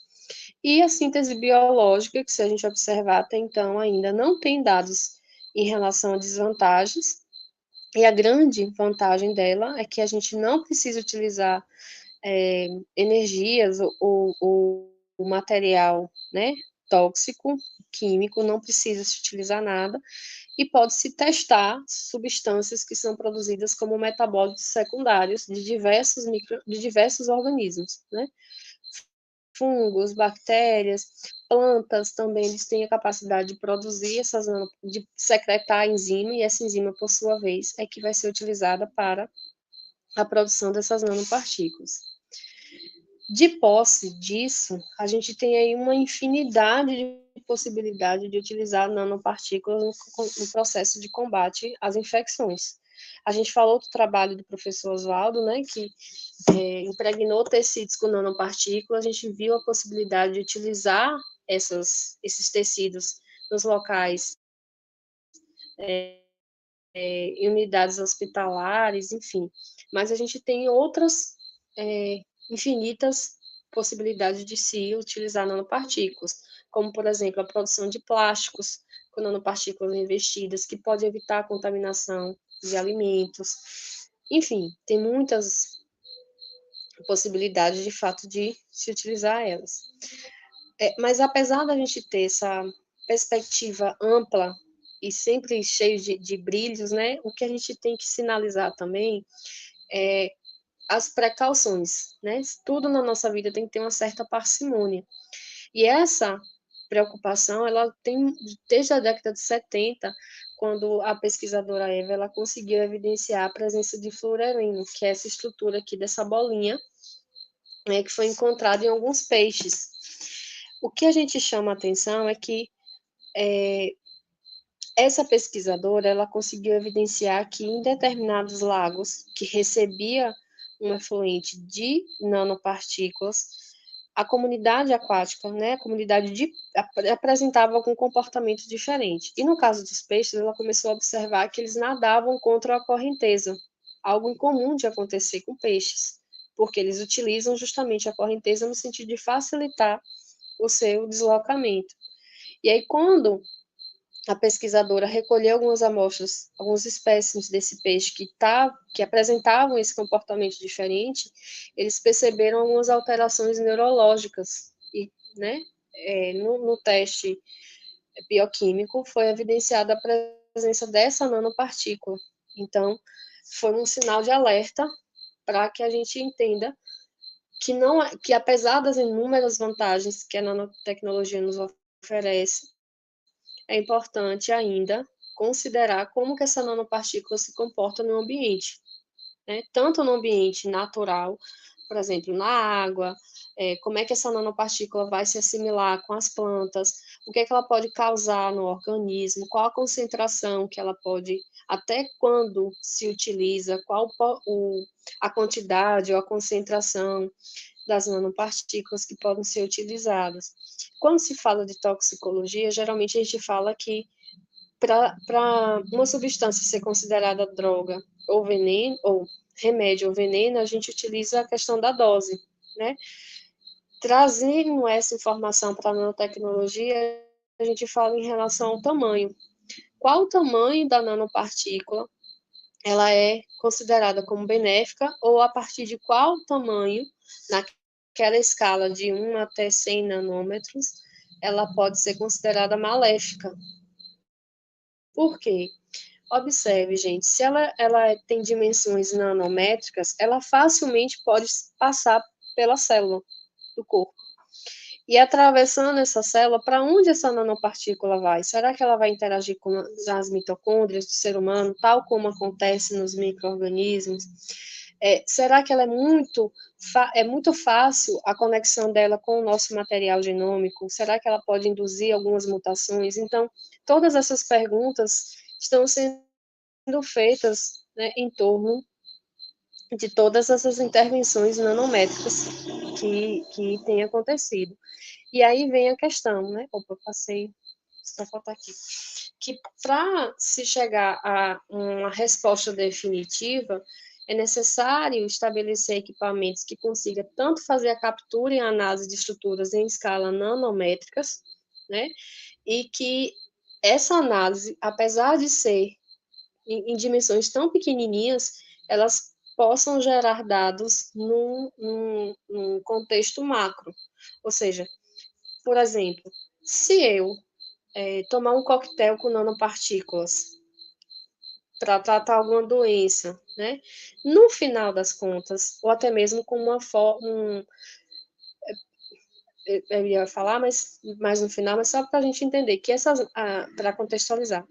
E a síntese biológica, que se a gente observar até então, ainda não tem dados em relação a desvantagens, e a grande vantagem dela é que a gente não precisa utilizar energias ou material, né, tóxico, químico, não precisa se utilizar nada, e pode-se testar substâncias que são produzidas como metabólitos secundários de diversos organismos, né? Fungos, bactérias, plantas também, eles têm a capacidade de produzir de secretar a enzima, e essa enzima, por sua vez, é que vai ser utilizada para a produção dessas nanopartículas. De posse disso, a gente tem aí uma infinidade de possibilidades de utilizar nanopartículas no processo de combate às infecções. A gente falou do trabalho do professor Oswaldo, né, que impregnou tecidos com nanopartículas. A gente viu a possibilidade de utilizar esses tecidos nos locais, em unidades hospitalares, enfim. Mas a gente tem outras infinitas possibilidades de se utilizar nanopartículas, como, por exemplo, a produção de plásticos com nanopartículas investidas, que pode evitar a contaminação de alimentos. Enfim, tem muitas possibilidades, de fato, de se utilizar elas. Mas, apesar da gente ter essa perspectiva ampla e sempre cheio de brilhos, né, o que a gente tem que sinalizar também é as precauções, né? Tudo na nossa vida tem que ter uma certa parcimônia. E essa preocupação, ela tem desde a década de 70, quando a pesquisadora Eva, ela conseguiu evidenciar a presença de fluoreleno, que é essa estrutura aqui dessa bolinha, né, que foi encontrada em alguns peixes. O que a gente chama a atenção é que essa pesquisadora, ela conseguiu evidenciar que em determinados lagos que recebia um efluente de nanopartículas, a comunidade aquática, né, a comunidade apresentava algum comportamento diferente. E no caso dos peixes, ela começou a observar que eles nadavam contra a correnteza, algo incomum de acontecer com peixes, porque eles utilizam justamente a correnteza no sentido de facilitar o seu deslocamento. E aí, quando a pesquisadora recolheu algumas amostras, alguns espécimes desse peixe que apresentavam esse comportamento diferente, eles perceberam algumas alterações neurológicas e, né, no teste bioquímico foi evidenciada a presença dessa nanopartícula. Então, foi um sinal de alerta para que a gente entenda que apesar das inúmeras vantagens que a nanotecnologia nos oferece, é importante ainda considerar como que essa nanopartícula se comporta no ambiente, né? Tanto no ambiente natural, por exemplo, na água, como é que essa nanopartícula vai se assimilar com as plantas, o que é que ela pode causar no organismo, qual a concentração que ela pode, até quando se utiliza, qual a quantidade ou a concentração das nanopartículas que podem ser utilizadas. Quando se fala de toxicologia, geralmente a gente fala que para uma substância ser considerada droga ou veneno, ou remédio ou veneno, a gente utiliza a questão da dose, né? Trazendo essa informação para a nanotecnologia, a gente fala em relação ao tamanho. Qual o tamanho da nanopartícula ela é considerada como benéfica, ou a partir de qual tamanho, naquela escala de 1 até 100 nanômetros, ela pode ser considerada maléfica. Por quê? Observe, gente, se ela tem dimensões nanométricas, ela facilmente pode passar pela célula do corpo. E atravessando essa célula, para onde essa nanopartícula vai? Será que ela vai interagir com as mitocôndrias do ser humano, tal como acontece nos micro-organismos? Será que ela é muito fácil a conexão dela com o nosso material genômico? Será que ela pode induzir algumas mutações? Então, todas essas perguntas estão sendo feitas, né, em torno de todas essas intervenções nanométricas que têm acontecido. E aí vem a questão, né? Opa, passei, só falta aqui. Que para se chegar a uma resposta definitiva, é necessário estabelecer equipamentos que consigam tanto fazer a captura e a análise de estruturas em escala nanométricas, né? E que essa análise, apesar de ser em dimensões tão pequenininhas, elas possam gerar dados num contexto macro. Ou seja, por exemplo, se eu tomar um coquetel com nanopartículas para tratar alguma doença, né? No final das contas, ou até mesmo com uma forma, eu ia falar, mas mais no final, mas só para a gente entender que para contextualizar,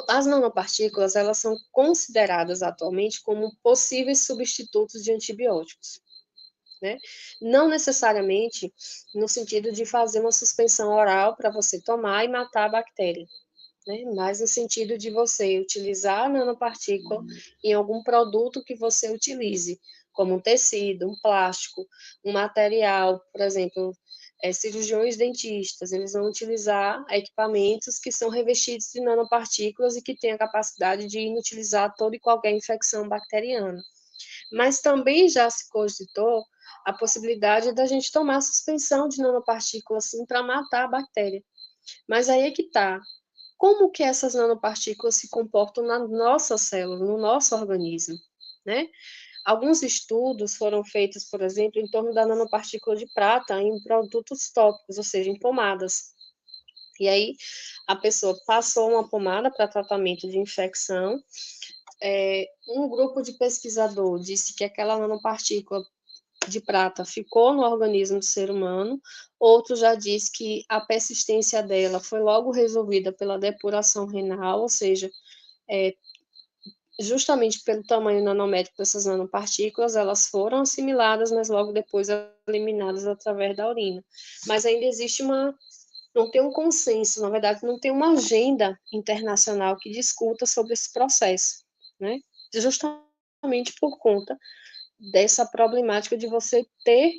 as nanopartículas elas são consideradas atualmente como possíveis substitutos de antibióticos. Né? Não necessariamente no sentido de fazer uma suspensão oral para você tomar e matar a bactéria, né? Mas no sentido de você utilizar a nanopartícula em algum produto que você utilize, como um tecido, um plástico, um material, por exemplo, cirurgiões dentistas, eles vão utilizar equipamentos que são revestidos de nanopartículas e que têm a capacidade de inutilizar toda e qualquer infecção bacteriana. Mas também já se cogitou a possibilidade da gente tomar suspensão de nanopartículas assim para matar a bactéria. Mas aí é que está. Como que essas nanopartículas se comportam na nossa célula, no nosso organismo, né? Alguns estudos foram feitos, por exemplo, em torno da nanopartícula de prata em produtos tópicos, ou seja, em pomadas. E aí a pessoa passou uma pomada para tratamento de infecção. Um grupo de pesquisador disse que aquela nanopartícula de prata ficou no organismo do ser humano, outro já diz que a persistência dela foi logo resolvida pela depuração renal, ou seja, justamente pelo tamanho nanométrico dessas nanopartículas, elas foram assimiladas, mas logo depois eliminadas através da urina. Mas ainda existe não tem um consenso, na verdade, não tem uma agenda internacional que discuta sobre esse processo, né? Justamente por conta dessa problemática de você ter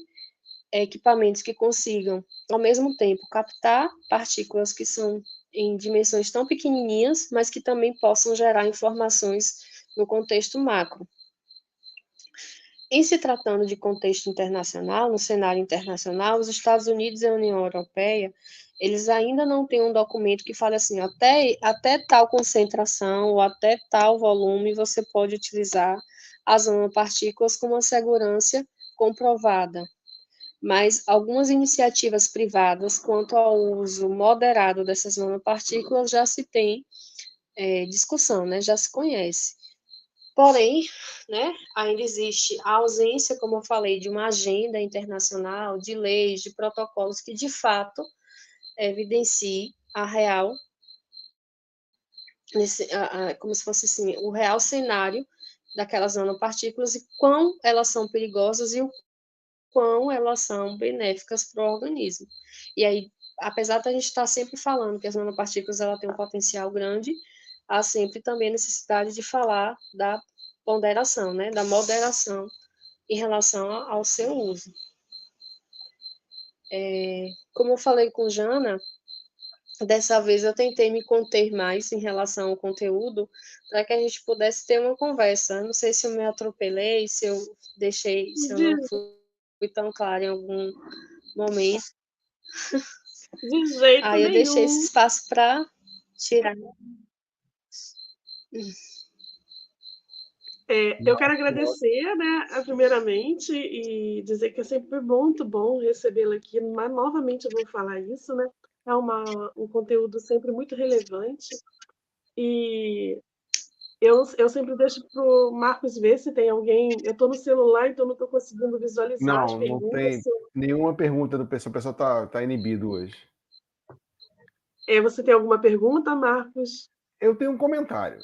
equipamentos que consigam, ao mesmo tempo, captar partículas que são em dimensões tão pequenininhas, mas que também possam gerar informações no contexto macro. Em se tratando de contexto internacional, no cenário internacional, os Estados Unidos e a União Europeia, eles ainda não têm um documento que fale assim, até tal concentração ou até tal volume você pode utilizar as nanopartículas com uma segurança comprovada. Mas algumas iniciativas privadas quanto ao uso moderado dessas nanopartículas já se tem discussão, né? Já se conhece. Porém, né, ainda existe a ausência, como eu falei, de uma agenda internacional, de leis, de protocolos que, de fato, evidenciem a real, como se fosse assim, o real cenário daquelas nanopartículas e quão elas são perigosas e o quão elas são benéficas para o organismo. E aí, apesar de a gente estar sempre falando que as nanopartículas ela têm um potencial grande, há sempre também necessidade de falar da ponderação, né, da moderação em relação ao seu uso. Como eu falei com Jana, dessa vez eu tentei me conter mais em relação ao conteúdo, para que a gente pudesse ter uma conversa. Não sei se eu me atropelei, se eu não fui tão clara em algum momento. De jeito Aí eu deixei esse nenhum. espaço para tirar. Eu quero agradecer, né, primeiramente, e dizer que é sempre muito bom recebê-la aqui, mas novamente eu vou falar isso, né? É um conteúdo sempre muito relevante, e eu sempre deixo para o Marcos ver se tem alguém. Eu estou no celular, então não estou conseguindo visualizar as Não perguntas. tem nenhuma pergunta do pessoal. O pessoal tá inibido hoje. Você tem alguma pergunta, Marcos? Eu tenho um comentário.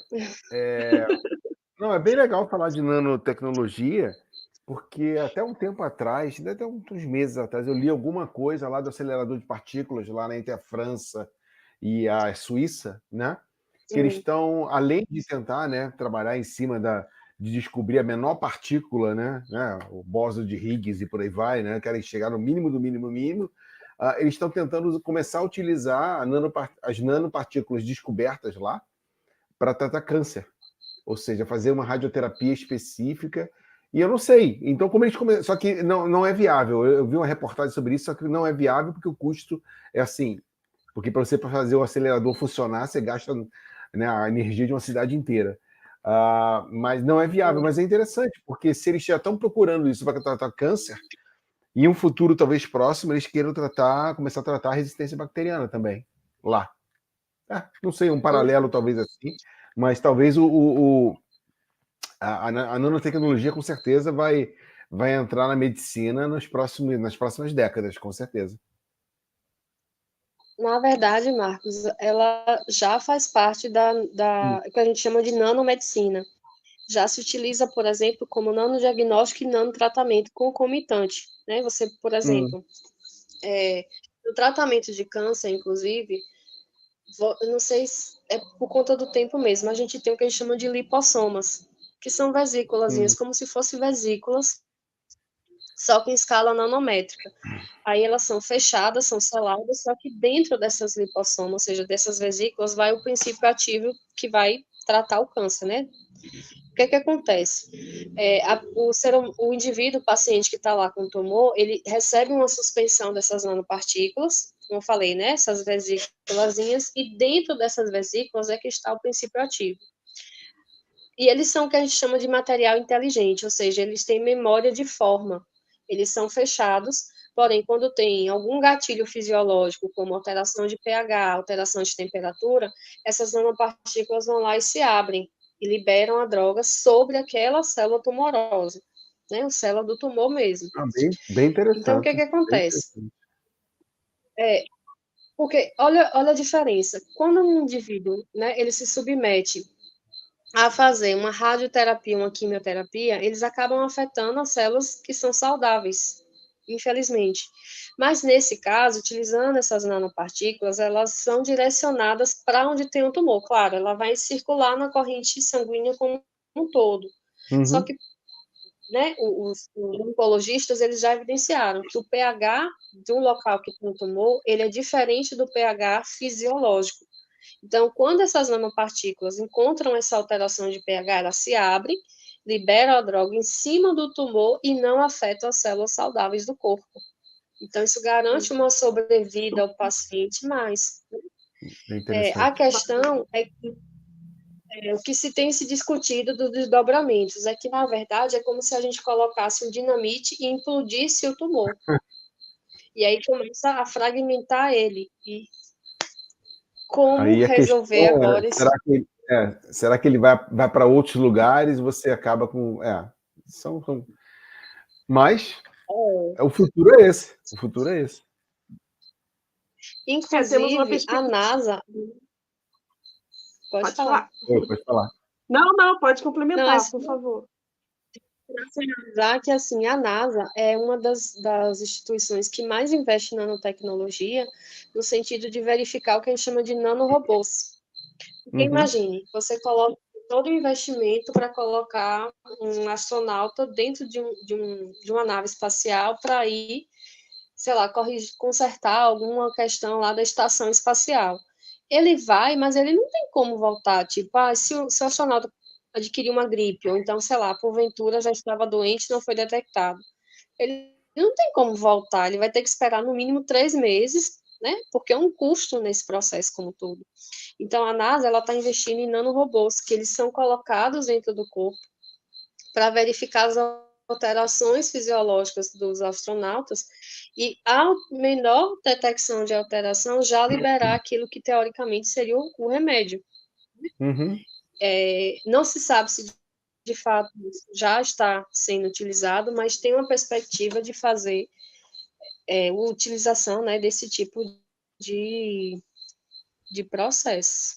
Não, é bem legal falar de nanotecnologia, porque até um tempo atrás, até uns meses atrás, eu li alguma coisa lá do acelerador de partículas, lá entre a França e a Suíça, né? Que eles estão, além de tentar, né, trabalhar em cima de descobrir a menor partícula, né, o bóson de Higgs e por aí vai, né? Querem chegar no mínimo do mínimo mínimo. Eles estão tentando começar a utilizar as nanopartículas descobertas lá para tratar câncer. Ou seja, fazer uma radioterapia específica. E eu não sei. Então, como eles começam. Só que não é viável. Eu vi uma reportagem sobre isso, só que não é viável porque o custo é assim. Porque para você fazer o acelerador funcionar, você gasta, né, a energia de uma cidade inteira. Mas não é viável. Mas é interessante, porque se eles já estão procurando isso para tratar câncer, em um futuro talvez próximo, eles queiram começar a tratar a resistência bacteriana também, lá. Não sei, um paralelo talvez assim, mas talvez a nanotecnologia com certeza vai entrar na medicina nas próximas décadas, com certeza. Na verdade, Marcos, ela já faz parte da que a gente chama de nanomedicina. Já se utiliza, por exemplo, como nanodiagnóstico e nanotratamento concomitante. Né? Você, por exemplo, no tratamento de câncer, inclusive, eu não sei se é por conta do tempo mesmo, a gente tem o que a gente chama de lipossomas, que são vesículas, como se fossem vesículas, só que em escala nanométrica. Aí elas são fechadas, são seladas, só que dentro dessas lipossomas, ou seja, dessas vesículas, vai o princípio ativo que vai tratar o câncer, né? O que acontece? O indivíduo, o paciente que está lá com tumor, ele recebe uma suspensão dessas nanopartículas, como eu falei, né? Essas vesículas, e dentro dessas vesículas é que está o princípio ativo. E eles são o que a gente chama de material inteligente, ou seja, eles têm memória de forma. Eles são fechados, porém, quando tem algum gatilho fisiológico, como alteração de pH, alteração de temperatura, essas nanopartículas vão lá e se abrem e liberam a droga sobre aquela célula tumorosa, né? A célula do tumor mesmo. Bem interessante. Então, o que acontece? Porque olha a diferença. Quando um indivíduo, né, ele se submete a fazer uma radioterapia, uma quimioterapia, eles acabam afetando as células que são saudáveis, infelizmente. Mas nesse caso, utilizando essas nanopartículas, elas são direcionadas para onde tem o tumor. Claro, ela vai circular na corrente sanguínea como um todo. Só que né, os oncologistas, eles já evidenciaram que o pH do local que tem o tumor, ele é diferente do pH fisiológico. Então, quando essas nanopartículas encontram essa alteração de pH, ela se abre, libera a droga em cima do tumor e não afeta as células saudáveis do corpo. Então, isso garante uma sobrevida ao paciente, mas É interessante. a questão é que o que se tem se discutido dos desdobramentos é que, na verdade, é como se a gente colocasse um dinamite e implodisse o tumor. E aí começa a fragmentar ele. E como Aí a resolver questão agora esse... será que ele vai para outros lugares e você acaba com... Mas o futuro é esse. O futuro é esse. Temos uma Inclusive, a perspectiva. NASA... Pode falar. Pode falar. Não, pode complementar, Não, por favor. Já que assim, a NASA é uma das instituições que mais investe em nanotecnologia, no sentido de verificar o que a gente chama de nanorobôs. Porque imagine, você coloca todo o investimento para colocar um astronauta dentro de uma nave espacial para ir, sei lá, consertar alguma questão lá da estação espacial. Ele vai, mas ele não tem como voltar. Tipo, se o astronauta adquirir uma gripe, ou então, sei lá, porventura já estava doente e não foi detectado. Ele não tem como voltar, ele vai ter que esperar no mínimo 3 meses, né? Porque é um custo nesse processo como todo. Então, a NASA está investindo em nanorobôs, que eles são colocados dentro do corpo para verificar as alterações fisiológicas dos astronautas e, a menor detecção de alteração, já liberar aquilo que, teoricamente, seria o remédio. Não se sabe se, de fato, já está sendo utilizado, mas tem uma perspectiva de fazer a utilização, né, desse tipo de processo.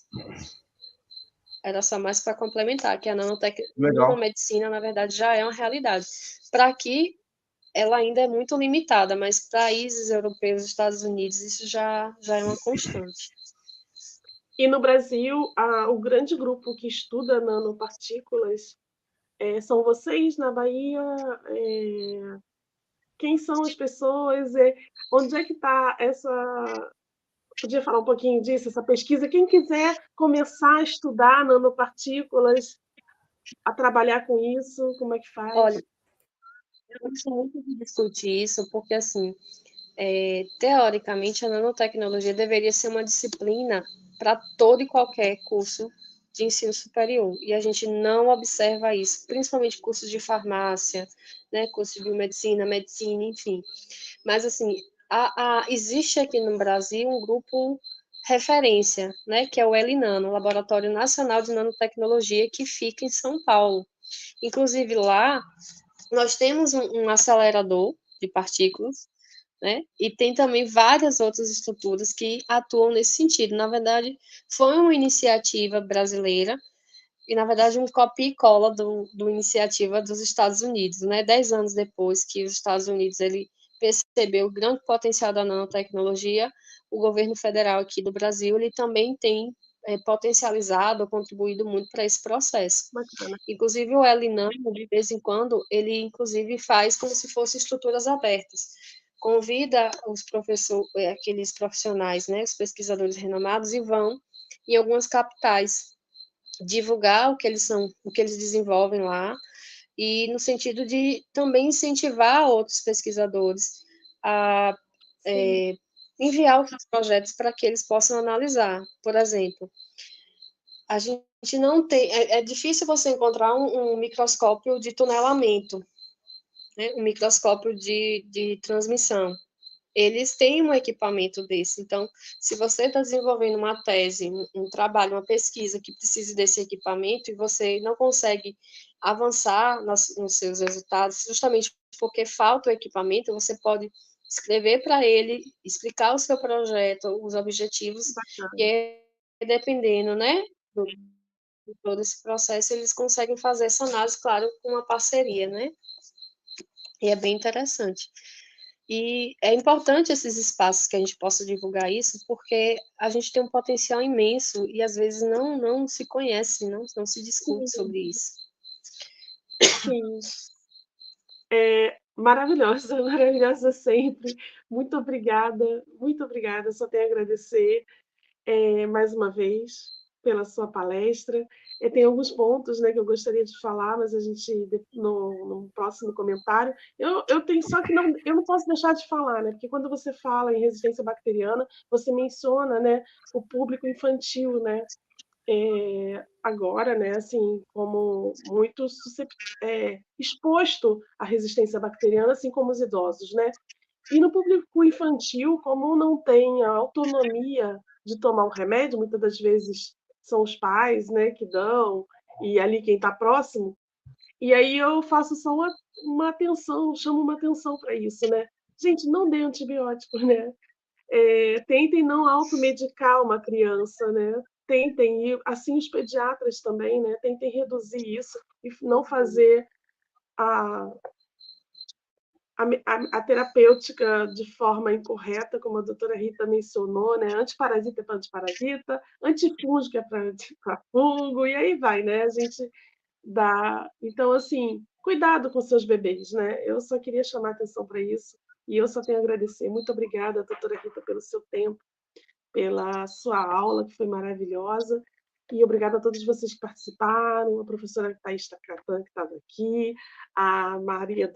Era só mais para complementar, que a nanomedicina, na verdade, já é uma realidade. Para aqui, ela ainda é muito limitada, mas para países europeus, Estados Unidos, isso já é uma constante. E no Brasil, o grande grupo que estuda nanopartículas são vocês na Bahia? Quem são as pessoas? Onde é que está essa... Podia falar um pouquinho disso, essa pesquisa? Quem quiser começar a estudar nanopartículas, a trabalhar com isso, como é que faz? Olha, eu gosto muito de discutir isso, porque, assim, teoricamente, a nanotecnologia deveria ser uma disciplina para todo e qualquer curso de ensino superior, e a gente não observa isso, principalmente cursos de farmácia, né, cursos de biomedicina, medicina, enfim. Mas, assim, existe aqui no Brasil um grupo referência, né, que é o Elinano, Laboratório Nacional de Nanotecnologia, que fica em São Paulo. Inclusive, lá, nós temos um acelerador de partículas, né? E tem também várias outras estruturas que atuam nesse sentido. Na verdade, foi uma iniciativa brasileira e, na verdade, um copia e cola do iniciativa dos Estados Unidos, né? 10 anos depois que os Estados Unidos ele percebeu o grande potencial da nanotecnologia, o governo federal aqui do Brasil ele também tem potencializado, contribuído muito para esse processo. Bacana. Inclusive, o Elinano, de vez em quando, ele, inclusive, faz como se fossem estruturas abertas. Convida os professores, aqueles profissionais, né, os pesquisadores renomados, e vão em algumas capitais divulgar o que eles são, o que eles desenvolvem lá, e no sentido de também incentivar outros pesquisadores a enviar os seus projetos para que eles possam analisar. Por exemplo, a gente não tem, é difícil você encontrar um microscópio de tunelamento, né, um microscópio de transmissão. Eles têm um equipamento desse. Então, se você está desenvolvendo uma tese, um trabalho, uma pesquisa que precise desse equipamento e você não consegue avançar nos seus resultados, justamente porque falta o equipamento, você pode escrever para ele, explicar o seu projeto, os objetivos, e aí, dependendo, né, de todo esse processo, eles conseguem fazer essa análise, claro, com uma parceria, né? E é bem interessante. E é importante esses espaços que a gente possa divulgar isso, porque a gente tem um potencial imenso e às vezes não se conhece, não se discute sobre isso. Sim. Maravilhosa, maravilhosa sempre. Muito obrigada, só tenho a agradecer mais uma vez pela sua palestra. Tem alguns pontos, né, que eu gostaria de falar, mas a gente no próximo comentário. Eu tenho só que eu não posso deixar de falar, né, porque quando você fala em resistência bacteriana, você menciona, né, o público infantil, né, agora, né, assim, como muito exposto à resistência bacteriana, assim como os idosos, né? E no público infantil, como não tem a autonomia de tomar o remédio, muitas das vezes são os pais, né, que dão, e ali quem está próximo, e aí eu faço só uma atenção, chamo uma atenção para isso, né? Gente, não dê antibiótico, né? Tentem não automedicar uma criança, né? Tentem, e assim os pediatras também, né? Tentem reduzir isso e não fazer a, a terapêutica de forma incorreta, como a doutora Rita mencionou, né? Antiparasita é para antiparasita, antifúngico é para fungo, e aí vai, né? A gente dá. Então, assim, cuidado com seus bebês, né? Eu só queria chamar atenção para isso, e eu só tenho a agradecer. Muito obrigada, doutora Rita, pelo seu tempo, pela sua aula, que foi maravilhosa. E obrigada a todos vocês que participaram, a professora Thaís Tacatan, que estava aqui, a Maria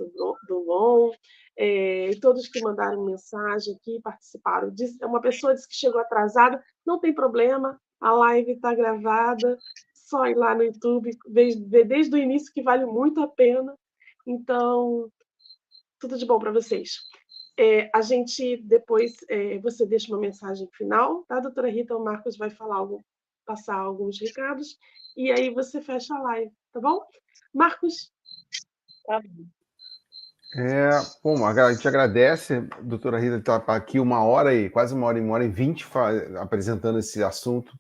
Dulon, e todos que mandaram mensagem aqui, participaram. Uma pessoa disse que chegou atrasada, não tem problema, a live está gravada, só ir lá no YouTube, ver desde o início, que vale muito a pena. Então, tudo de bom para vocês. A gente depois, você deixa uma mensagem final, tá, doutora Rita? O Marcos vai passar alguns recados, e aí você fecha a live, tá bom? Marcos? Tá bom. Bom, a gente agradece, doutora Rita, estar aqui quase uma hora e 20 apresentando esse assunto.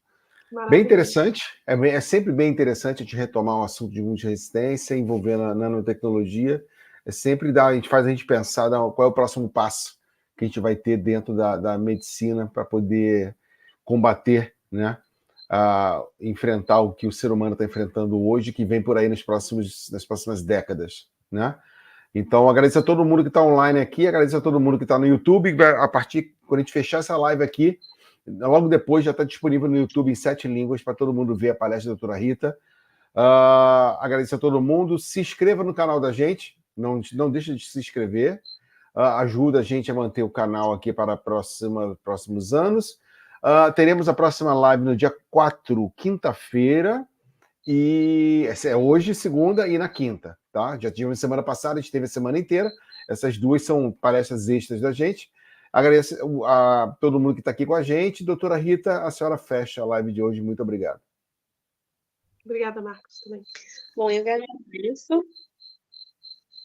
Bem interessante, é sempre bem interessante a gente retomar um assunto de multiresistência envolvendo a nanotecnologia. Sempre a gente pensar qual é o próximo passo que a gente vai ter dentro da medicina para poder combater, né, enfrentar o que o ser humano está enfrentando hoje, que vem por aí nas próximas décadas, né? Então, agradeço a todo mundo que está online aqui, agradeço a todo mundo que está no YouTube. A partir, quando a gente fechar essa live aqui, logo depois já está disponível no YouTube em 7 línguas para todo mundo ver a palestra da doutora Rita. Agradeço a todo mundo. Se inscreva no canal da gente, não deixa de se inscrever. Ajuda a gente a manter o canal aqui para próximos anos. Teremos a próxima live no dia 4, quinta-feira. E essa é hoje, segunda, e na quinta, tá? Já tivemos semana passada, a gente teve a semana inteira. Essas duas são palestras extras da gente. Agradeço a todo mundo que está aqui com a gente. Doutora Rita, a senhora fecha a live de hoje. Muito obrigado. Obrigada, Marcos, também. Bom, eu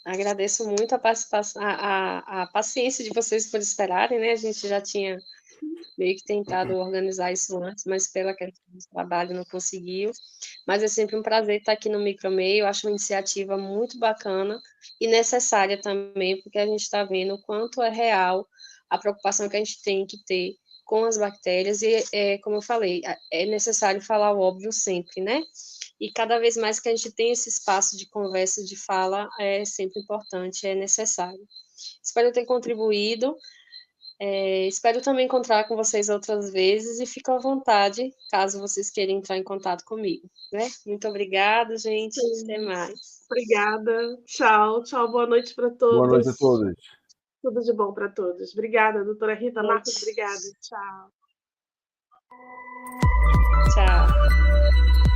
agradeço muito a participação, a paciência de vocês por esperarem, né? A gente já tinha meio que tentado organizar isso antes, mas pela questão do trabalho não conseguiu. Mas é sempre um prazer estar aqui no Micromeio. Eu acho uma iniciativa muito bacana e necessária também, porque a gente está vendo o quanto é real a preocupação que a gente tem que ter com as bactérias e, como eu falei, é necessário falar o óbvio sempre, né? E cada vez mais que a gente tem esse espaço de conversa, de fala, é sempre importante, é necessário. Espero ter contribuído. Espero também encontrar com vocês outras vezes e fico à vontade, caso vocês queiram entrar em contato comigo, né? Muito obrigada, gente. Sim. Até mais. Obrigada. Tchau, boa noite para todos. Boa noite a todos. Tudo de bom para todos. Obrigada, doutora Rita. Marcos, obrigada. Tchau. Tchau.